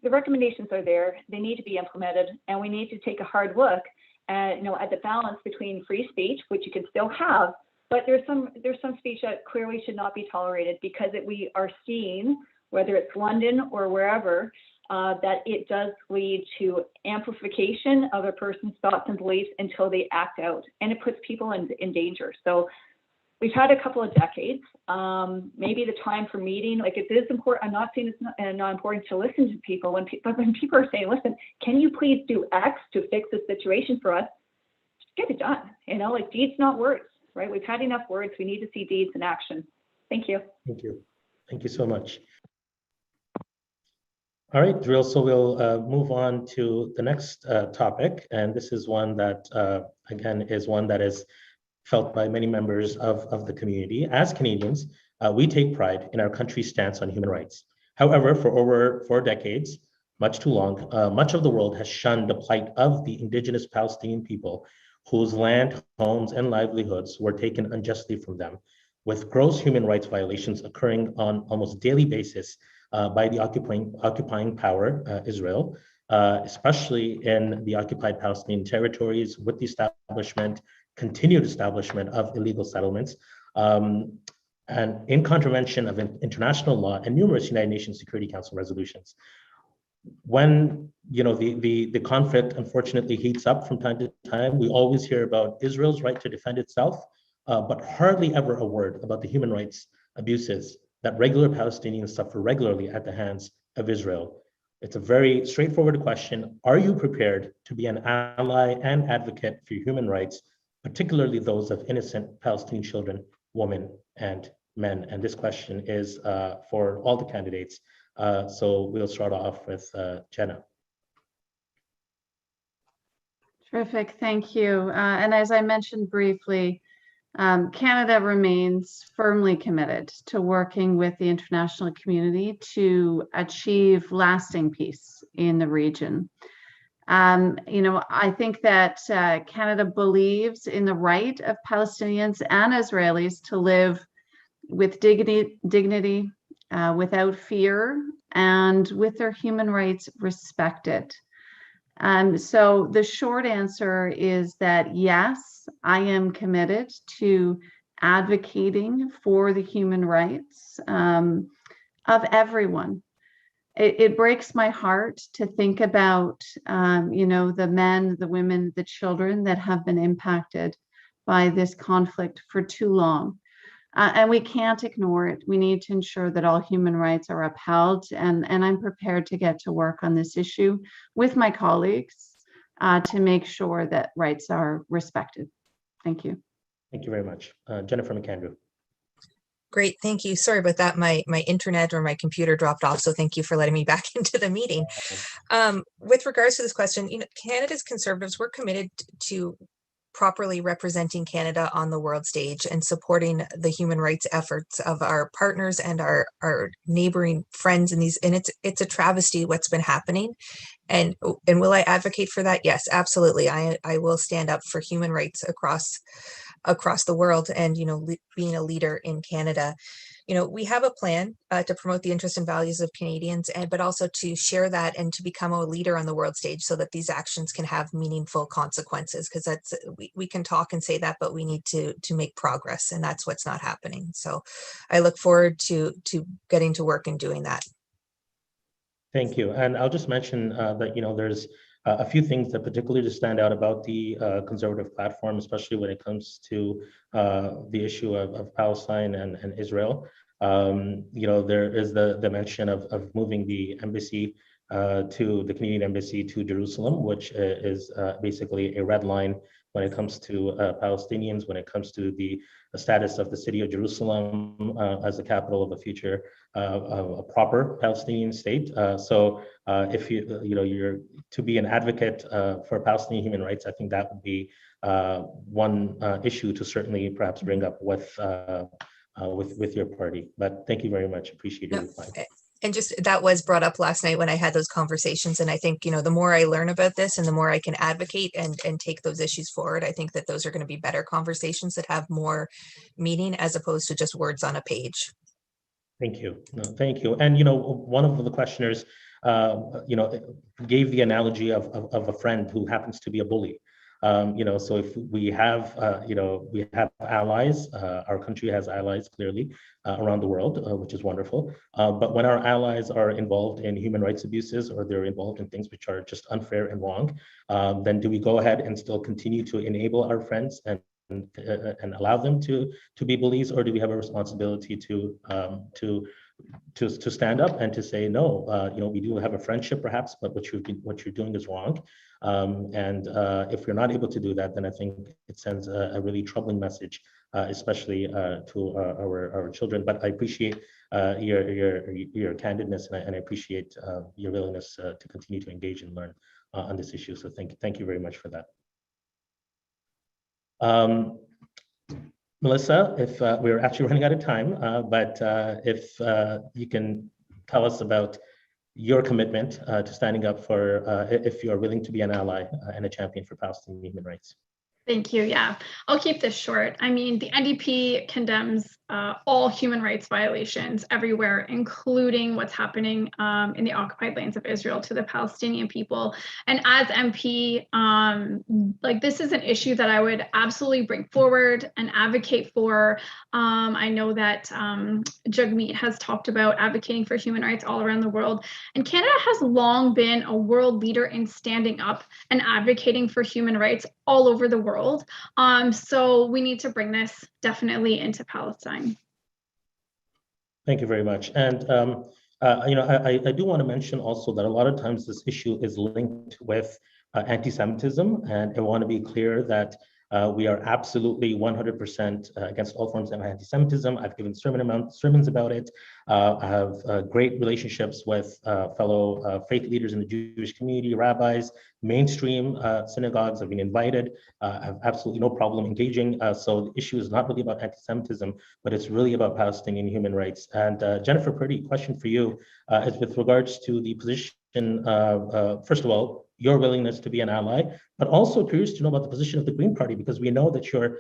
C: the recommendations are there, they need to be implemented, and we need to take a hard look at the balance between free speech, which you can still have, but there's some speech that clearly should not be tolerated, because we are seeing, whether it's London or wherever, that it does lead to amplification of a person's thoughts and beliefs until they act out, and it puts people in danger. So we've had a couple of decades. Maybe the time for meeting, it is important. I'm not saying it's not important to listen to people. When people are saying, listen, can you please do X to fix the situation for us? Just get it done. Deeds, not words, right? We've had enough words. We need to see deeds in action. Thank you.
A: Thank you. Thank you so much. All right, Drill. So we'll move on to the next topic. And this is one that, again, is one that is felt by many members of the community. As Canadians, we take pride in our country's stance on human rights. However, for over 4 decades, much too long, much of the world has shunned the plight of the indigenous Palestinian people whose land, homes, and livelihoods were taken unjustly from them, with gross human rights violations occurring on almost daily basis by the occupying power, Israel, especially in the occupied Palestinian territories, with the continued establishment of illegal settlements, and in contravention of international law and numerous United Nations Security Council resolutions. When the conflict unfortunately heats up from time to time, we always hear about Israel's right to defend itself, but hardly ever a word about the human rights abuses that regular Palestinians suffer regularly at the hands of Israel. It's a very straightforward question. Are you prepared to be an ally and advocate for human rights, particularly those of innocent Palestinian children, women, and men? And this question is for all the candidates. So we'll start off with Jenna.
G: Terrific, thank you. And as I mentioned briefly, Canada remains firmly committed to working with the international community to achieve lasting peace in the region. I think that Canada believes in the right of Palestinians and Israelis to live with dignity, without fear, and with their human rights respected. So the short answer is that yes, I am committed to advocating for the human rights of everyone. It breaks my heart to think about, the men, the women, the children that have been impacted by this conflict for too long. And we can't ignore it. We need to ensure that all human rights are upheld. And I'm prepared to get to work on this issue with my colleagues to make sure that rights are respected. Thank you.
A: Thank you very much. Jennifer McAndrew.
F: Great, thank you. Sorry about that. My internet or my computer dropped off, so thank you for letting me back into the meeting. With regards to this question, Canada's Conservatives, we're committed to properly representing Canada on the world stage and supporting the human rights efforts of our partners and our neighboring friends in these. And it's a travesty what's been happening. And will I advocate for that? Yes, absolutely. I will stand up for human rights across the world, and being a leader in Canada. We have a plan to promote the interests and values of Canadians, but also to share that and to become a leader on the world stage so that these actions can have meaningful consequences, because that's we can talk and say that, but we need to make progress, and that's what's not happening. So I look forward to getting to work and doing that.
A: Thank you. And I'll just mention that, there's a few things that particularly stand out about the Conservative platform, especially when it comes to the issue of Palestine and Israel. There is the mention of moving the embassy to the Canadian embassy to Jerusalem, which is basically a red line when it comes to Palestinians, when it comes to the status of the city of Jerusalem as the capital of a future a proper Palestinian state. So if you're to be an advocate for Palestinian human rights, I think that would be one issue to certainly perhaps bring up with your party. But thank you very much. Appreciate your reply.
F: And just that was brought up last night when I had those conversations. And I think, the more I learn about this and the more I can advocate and take those issues forward, I think that those are going to be better conversations that have more meaning as opposed to just words on a page.
A: Thank you. No, thank you. And, one of the questioners, gave the analogy of a friend who happens to be a bully. So if we have, we have allies, our country has allies clearly around the world, which is wonderful. But when our allies are involved in human rights abuses, or they're involved in things which are just unfair and wrong, then do we go ahead and still continue to enable our friends and allow them to be bullies, or do we have a responsibility to stand up and to say no? We do have a friendship perhaps, but what you're doing is wrong. And if you're not able to do that, then I think it sends a really troubling message, especially to our children. But I appreciate your candidness, and I appreciate your willingness to continue to engage and learn on this issue. So thank you very much for that. Melissa, if we're actually running out of time, but if you can tell us about your commitment to standing up for, if you are willing to be an ally and a champion for Palestinian human rights.
E: Thank you. Yeah, I'll keep this short. I mean, the NDP condemns all human rights violations everywhere, including what's happening in the occupied lands of Israel to the Palestinian people. And as MP, this is an issue that I would absolutely bring forward and advocate for. I know that Jagmeet has talked about advocating for human rights all around the world. And Canada has long been a world leader in standing up and advocating for human rights all over the world. So we need to bring this definitely into Palestine.
A: Thank you very much. And I do want to mention also that a lot of times this issue is linked with anti-Semitism, and I want to be clear that we are absolutely 100% against all forms of anti-Semitism. I've given sermons about it. I have great relationships with fellow faith leaders in the Jewish community, rabbis, mainstream synagogues. I've been invited. I have absolutely no problem engaging. So the issue is not really about anti-Semitism, but it's really about Palestinian human rights. And Jennifer Purdy, question for you is with regards to the position, first of all, your willingness to be an ally, but also curious to know about the position of the Green Party, because we know that your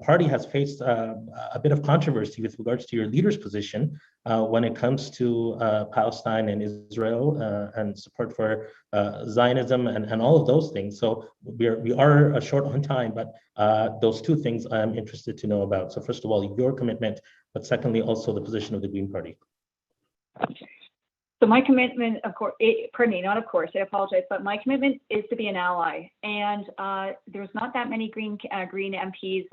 A: party has faced a bit of controversy with regards to your leader's position when it comes to Palestine and Israel and support for Zionism and all of those things. So we are short on time, but those two things I'm interested to know about. So first of all, your commitment, but secondly, also the position of the Green Party.
C: So my commitment, of course, pardon me, not of course, I apologize, but my commitment is to be an ally. And there's not that many Green MPs,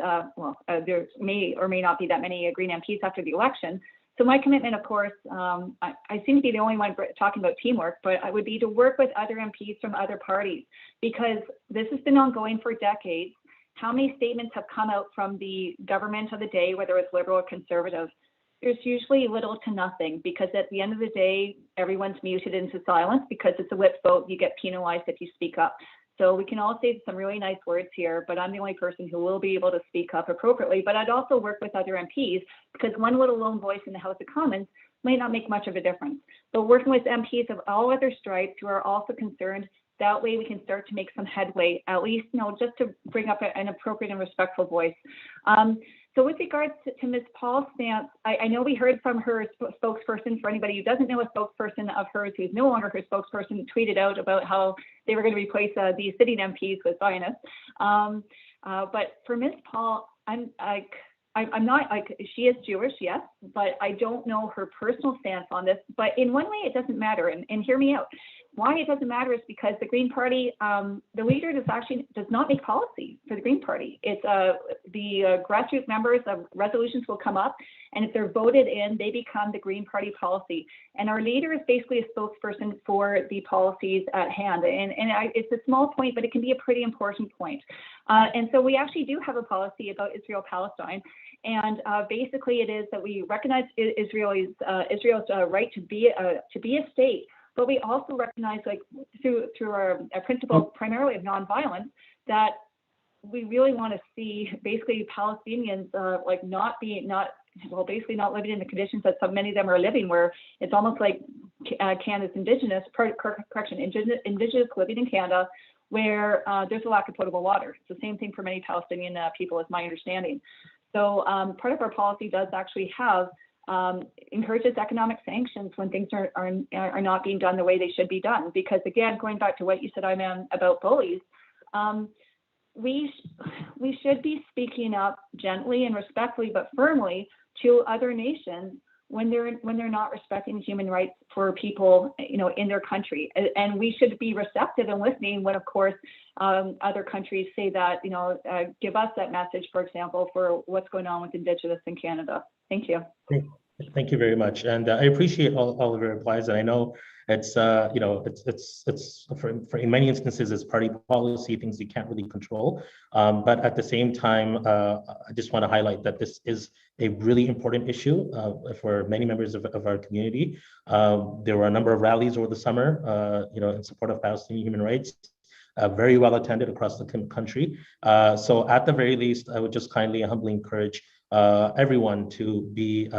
C: there may or may not be that many Green MPs after the election. So my commitment, of course, I seem to be the only one talking about teamwork, but I would be to work with other MPs from other parties, because this has been ongoing for decades. How many statements have come out from the government of the day, whether it's liberal or conservative? There's usually little to nothing, because at the end of the day, everyone's muted into silence because it's a whip vote. You get penalized if you speak up. So we can all say some really nice words here, but I'm the only person who will be able to speak up appropriately. But I'd also work with other MPs, because one little lone voice in the House of Commons might not make much of a difference. But working with MPs of all other stripes who are also concerned, that way we can start to make some headway, at least, just to bring up an appropriate and respectful voice. So with regards to Ms. Paul's stance, I know we heard from her spokesperson. For anybody who doesn't know, a spokesperson of hers who's no longer her spokesperson tweeted out about how they were going to replace these sitting MPs with Zionists. But for Ms. Paul, I'm not she is Jewish, yes, but I don't know her personal stance on this. But in one way, it doesn't matter. And hear me out. Why it doesn't matter is because the Green Party, the leader does not make policy for the Green Party. It's the grassroots members of resolutions will come up, and if they're voted in, they become the Green Party policy. And our leader is basically a spokesperson for the policies at hand. And it's a small point, but it can be a pretty important point. And so we actually do have a policy about Israel-Palestine. And basically it is that we recognize Israel's right to be a state. But we also recognize, through our principle primarily of nonviolence, that we really want to see basically Palestinians basically not living in the conditions that so many of them are living, where it's almost like Canada's indigenous living in Canada, where there's a lack of potable water. It's the same thing for many Palestinian people, is my understanding. So part of our policy does actually have encourages economic sanctions when things are not being done the way they should be done. Because again, going back to what you said, Iman, about bullies, we should be speaking up gently and respectfully but firmly to other nations when they're not respecting human rights for people, in their country. And we should be receptive and listening when, of course, other countries say that, give us that message, for example, for what's going on with Indigenous in Canada. Thank you.
A: Thank you very much, and I appreciate all of your replies. And I know it's it's for in many instances it's party policy, things you can't really control. But at the same time, I just want to highlight that this is a really important issue for many members of our community. There were a number of rallies over the summer, in support of Palestinian human rights. Very well attended across the country. So at the very least, I would just kindly and humbly encourage everyone to be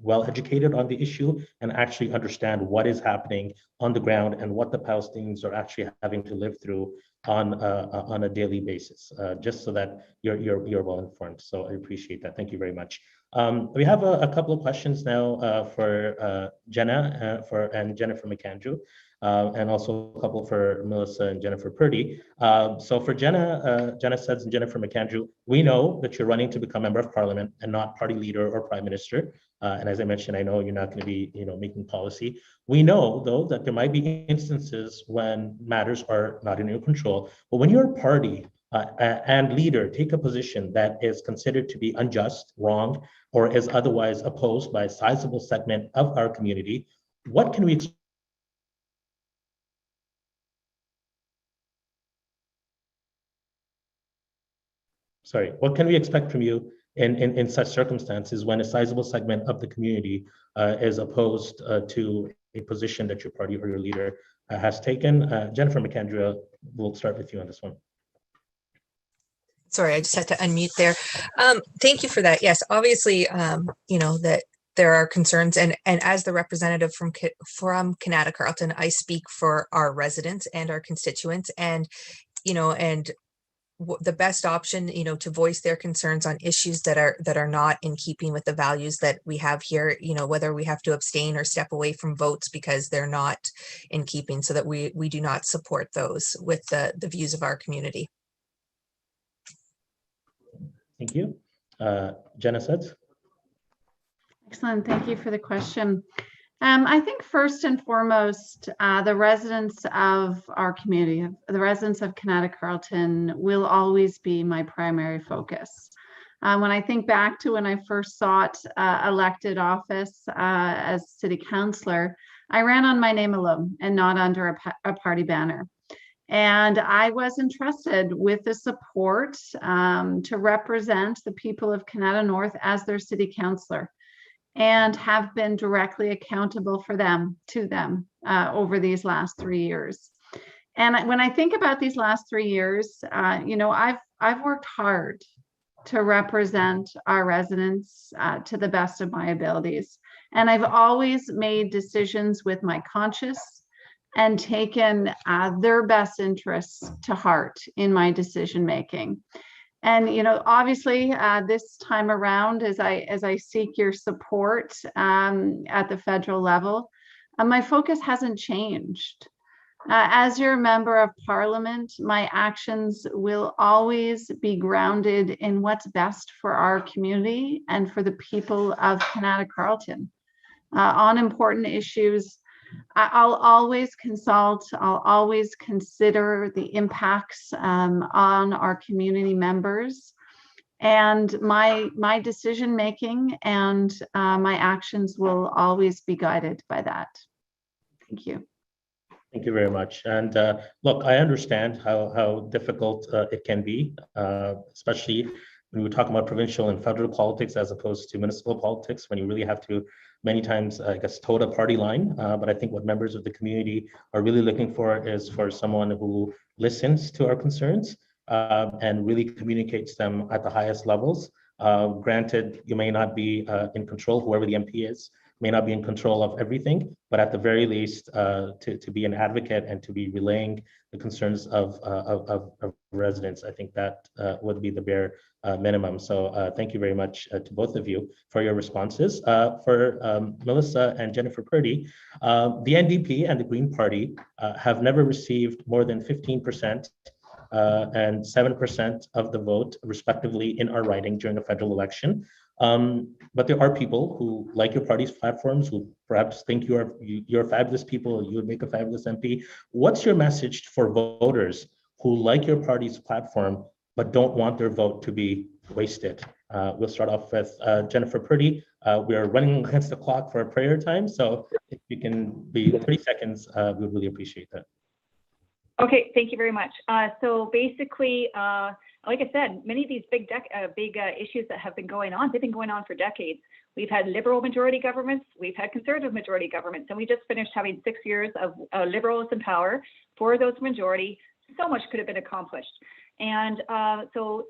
A: well educated on the issue and actually understand what is happening on the ground and what the Palestinians are actually having to live through on a daily basis, just so that you're well informed. So I appreciate that. Thank you very much. We have a couple of questions now for Jenna and Jennifer McAndrew. And also a couple for Melissa and Jennifer Purdy. So for Jenna Sudds and Jennifer McAndrew, we know that you're running to become member of parliament and not party leader or prime minister. And as I mentioned, I know you're not going to be, making policy. We know, though, that there might be instances when matters are not in your control. But when your party and leader take a position that is considered to be unjust, wrong, or is otherwise opposed by a sizable segment of our community, what can we what can we expect from you in such circumstances when a sizable segment of the community is opposed to a position that your party or your leader has taken? Jennifer McAndrew, we'll start with you on this one.
F: Sorry, I just had to unmute there. Thank you for that. Yes, obviously, you know, that there are concerns, and as the representative from Kanata-Carleton, I speak for our residents and our constituents, and you know, and the best option, you know, to voice their concerns on issues that are not in keeping with the values that we have here, you know, whether we have to abstain or step away from votes because they're not in keeping, so that we do not support those with the views of our community.
A: Thank you. Jenna Sudds.
G: Excellent. Thank you for the question. I think first and foremost, the residents of our community, the residents of Kanata-Carleton, will always be my primary focus. When I think back to when I first sought elected office as city councillor, I ran on my name alone and not under a party banner. And I was entrusted with the support to represent the people of Kanata North as their city councillor, and have been directly accountable for them over these last 3 years. And when I think about these last 3 years, you know, I've worked hard to represent our residents to the best of my abilities. And I've always made decisions with my conscience and taken their best interests to heart in my decision making. And you know, obviously, this time around, as I seek your support at the federal level, my focus hasn't changed. As your member of parliament, my actions will always be grounded in what's best for our community and for the people of Kanata-Carleton. On important issues, I'll always consult, I'll always consider the impacts on our community members, and my decision making and my actions will always be guided by that. Thank you.
A: Thank you very much. And look, I understand how difficult it can be, especially when we're talking about provincial and federal politics as opposed to municipal politics, when you really have to many times, I guess, toe the party line. But I think what members of the community are really looking for is for someone who listens to our concerns and really communicates them at the highest levels. Granted, you may not be in control, whoever the MP is, may not be in control of everything, but at the very least, to be an advocate and to be relaying the concerns of residents, I think that would be the bare minimum. So thank you very much to both of you for your responses. For Melissa and Jennifer Purdy, the NDP and the Green Party have never received more than 15% and 7% of the vote, respectively, in our riding during a federal election. But there are people who like your party's platforms, who perhaps think you're fabulous people, you would make a fabulous MP. What's your message for voters who like your party's platform but don't want their vote to be wasted? We'll start off with Jennifer Purdy. We are running against the clock for a prayer time, so if you can be 30 seconds, we would really appreciate that.
C: Okay, thank you very much. So basically, like I said, many of these big issues that have been going on, they've been going on for decades. We've had liberal majority governments, we've had conservative majority governments, and we just finished having 6 years of liberals in power for those majority. So much could have been accomplished. And so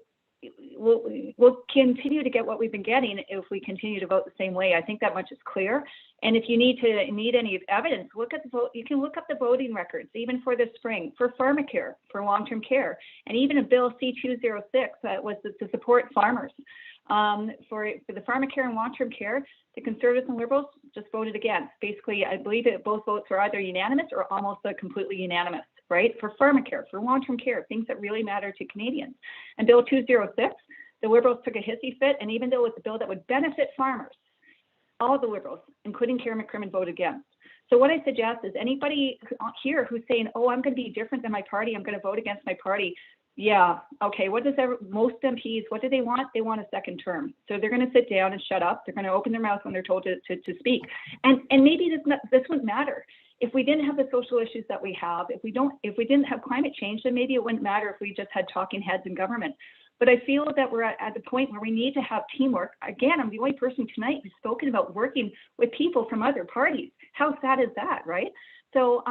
C: we'll continue to get what we've been getting if we continue to vote the same way. I think that much is clear. And if you need any evidence, look at the vote. You can look up the voting records, even for this spring, for Pharmacare, for long-term care, and even a bill C-206 that was to support farmers. For the Pharmacare and long-term care, the Conservatives and Liberals just voted against. Basically, I believe that both votes were either unanimous or almost completely unanimous, right? For Pharmacare, for long-term care, things that really matter to Canadians. And Bill 206, the Liberals took a hissy fit, and even though it's a bill that would benefit farmers, all the Liberals, including Karen McCrimmon, voted against. So what I suggest is anybody here who's saying, oh, I'm going to be different than my party, I'm going to vote against my party, Yeah. Okay. Most MPs, what do they want? They want a second term. So they're going to sit down and shut up. They're going to open their mouth when they're told to speak. And maybe this wouldn't matter. If we didn't have the social issues that we have, if we didn't have climate change, then maybe it wouldn't matter if we just had talking heads in government. But I feel that we're at the point where we need to have teamwork. Again, I'm the only person tonight who's spoken about working with people from other parties. How sad is that, right? So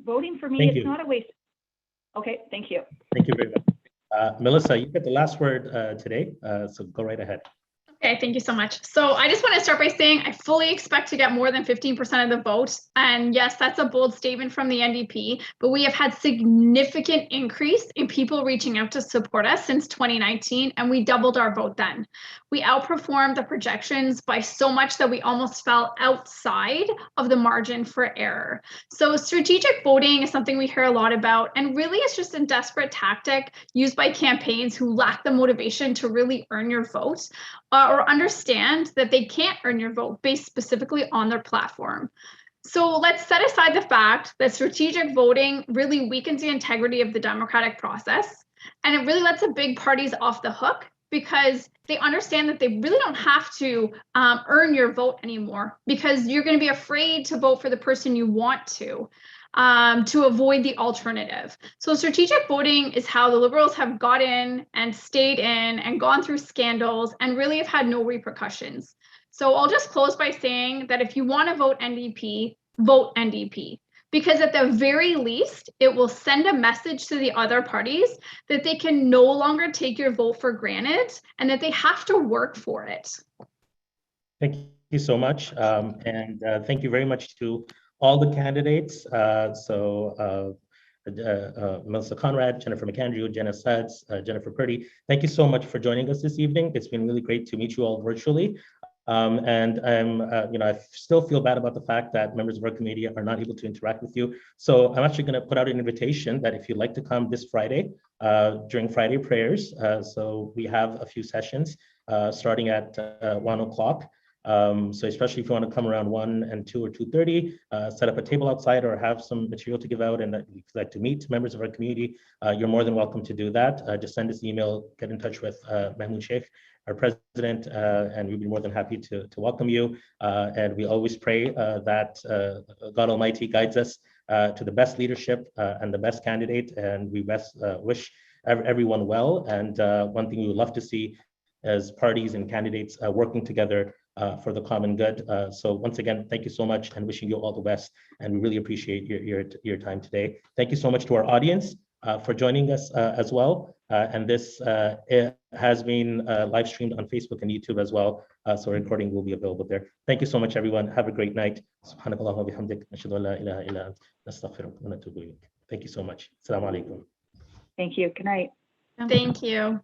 C: voting for me, it's not a waste. Okay, thank you.
A: Thank you very much. Melissa, you get the last word today, so go right ahead.
E: Okay, thank you so much. So I just want to start by saying I fully expect to get more than 15% of the vote. And yes, that's a bold statement from the NDP, but we have had significant increase in people reaching out to support us since 2019, and we doubled our vote then. We outperformed the projections by so much that we almost fell outside of the margin for error. So strategic voting is something we hear a lot about, and really it's just a desperate tactic used by campaigns who lack the motivation to really earn your vote. Or understand that they can't earn your vote based specifically on their platform. So let's set aside the fact that strategic voting really weakens the integrity of the democratic process, and it really lets the big parties off the hook because they understand that they really don't have to earn your vote anymore because you're going to be afraid to vote for the person you want to avoid the alternative. So strategic voting is how the Liberals have got in and stayed in and gone through scandals and really have had no repercussions. So I'll just close by saying that if you want to vote NDP, vote NDP. Because at the very least, it will send a message to the other parties that they can no longer take your vote for granted and that they have to work for it.
A: Thank you so much. And thank you very much to all the candidates. Melissa Conrad, Jennifer McAndrew, Jenna Sudds, Jennifer Purdy. Thank you so much for joining us this evening. It's been really great to meet you all virtually. And I still feel bad about the fact that members of our committee are not able to interact with you. So I'm actually going to put out an invitation that if you'd like to come this Friday during Friday prayers. So we have a few sessions starting at 1 o'clock. So especially if you want to come around 1 and 2 or 2:30, set up a table outside or have some material to give out and that you'd like to meet members of our community, you're more than welcome to do that. Just send us an email, get in touch with Mahmoud Sheikh, our president, and we'd be more than happy to welcome you. And we always pray that God Almighty guides us to the best leadership and the best candidate, and we wish everyone well. And one thing we would love to see is parties and candidates working together for the common good. So once again, thank you so much and wishing you all the best. And we really appreciate your time today. Thank you so much to our audience for joining us as well. And this it has been live streamed on Facebook and YouTube as well. So a recording will be available there. Thank you so much, everyone. Have a great night. Subhanakallah wa bihamdik. Ashhadu an la ilaha illa ant. Nastaghfiruka wa natubu ilayk. Thank you so much. Assalamu alaikum.
C: Thank you. Good night.
E: Thank you.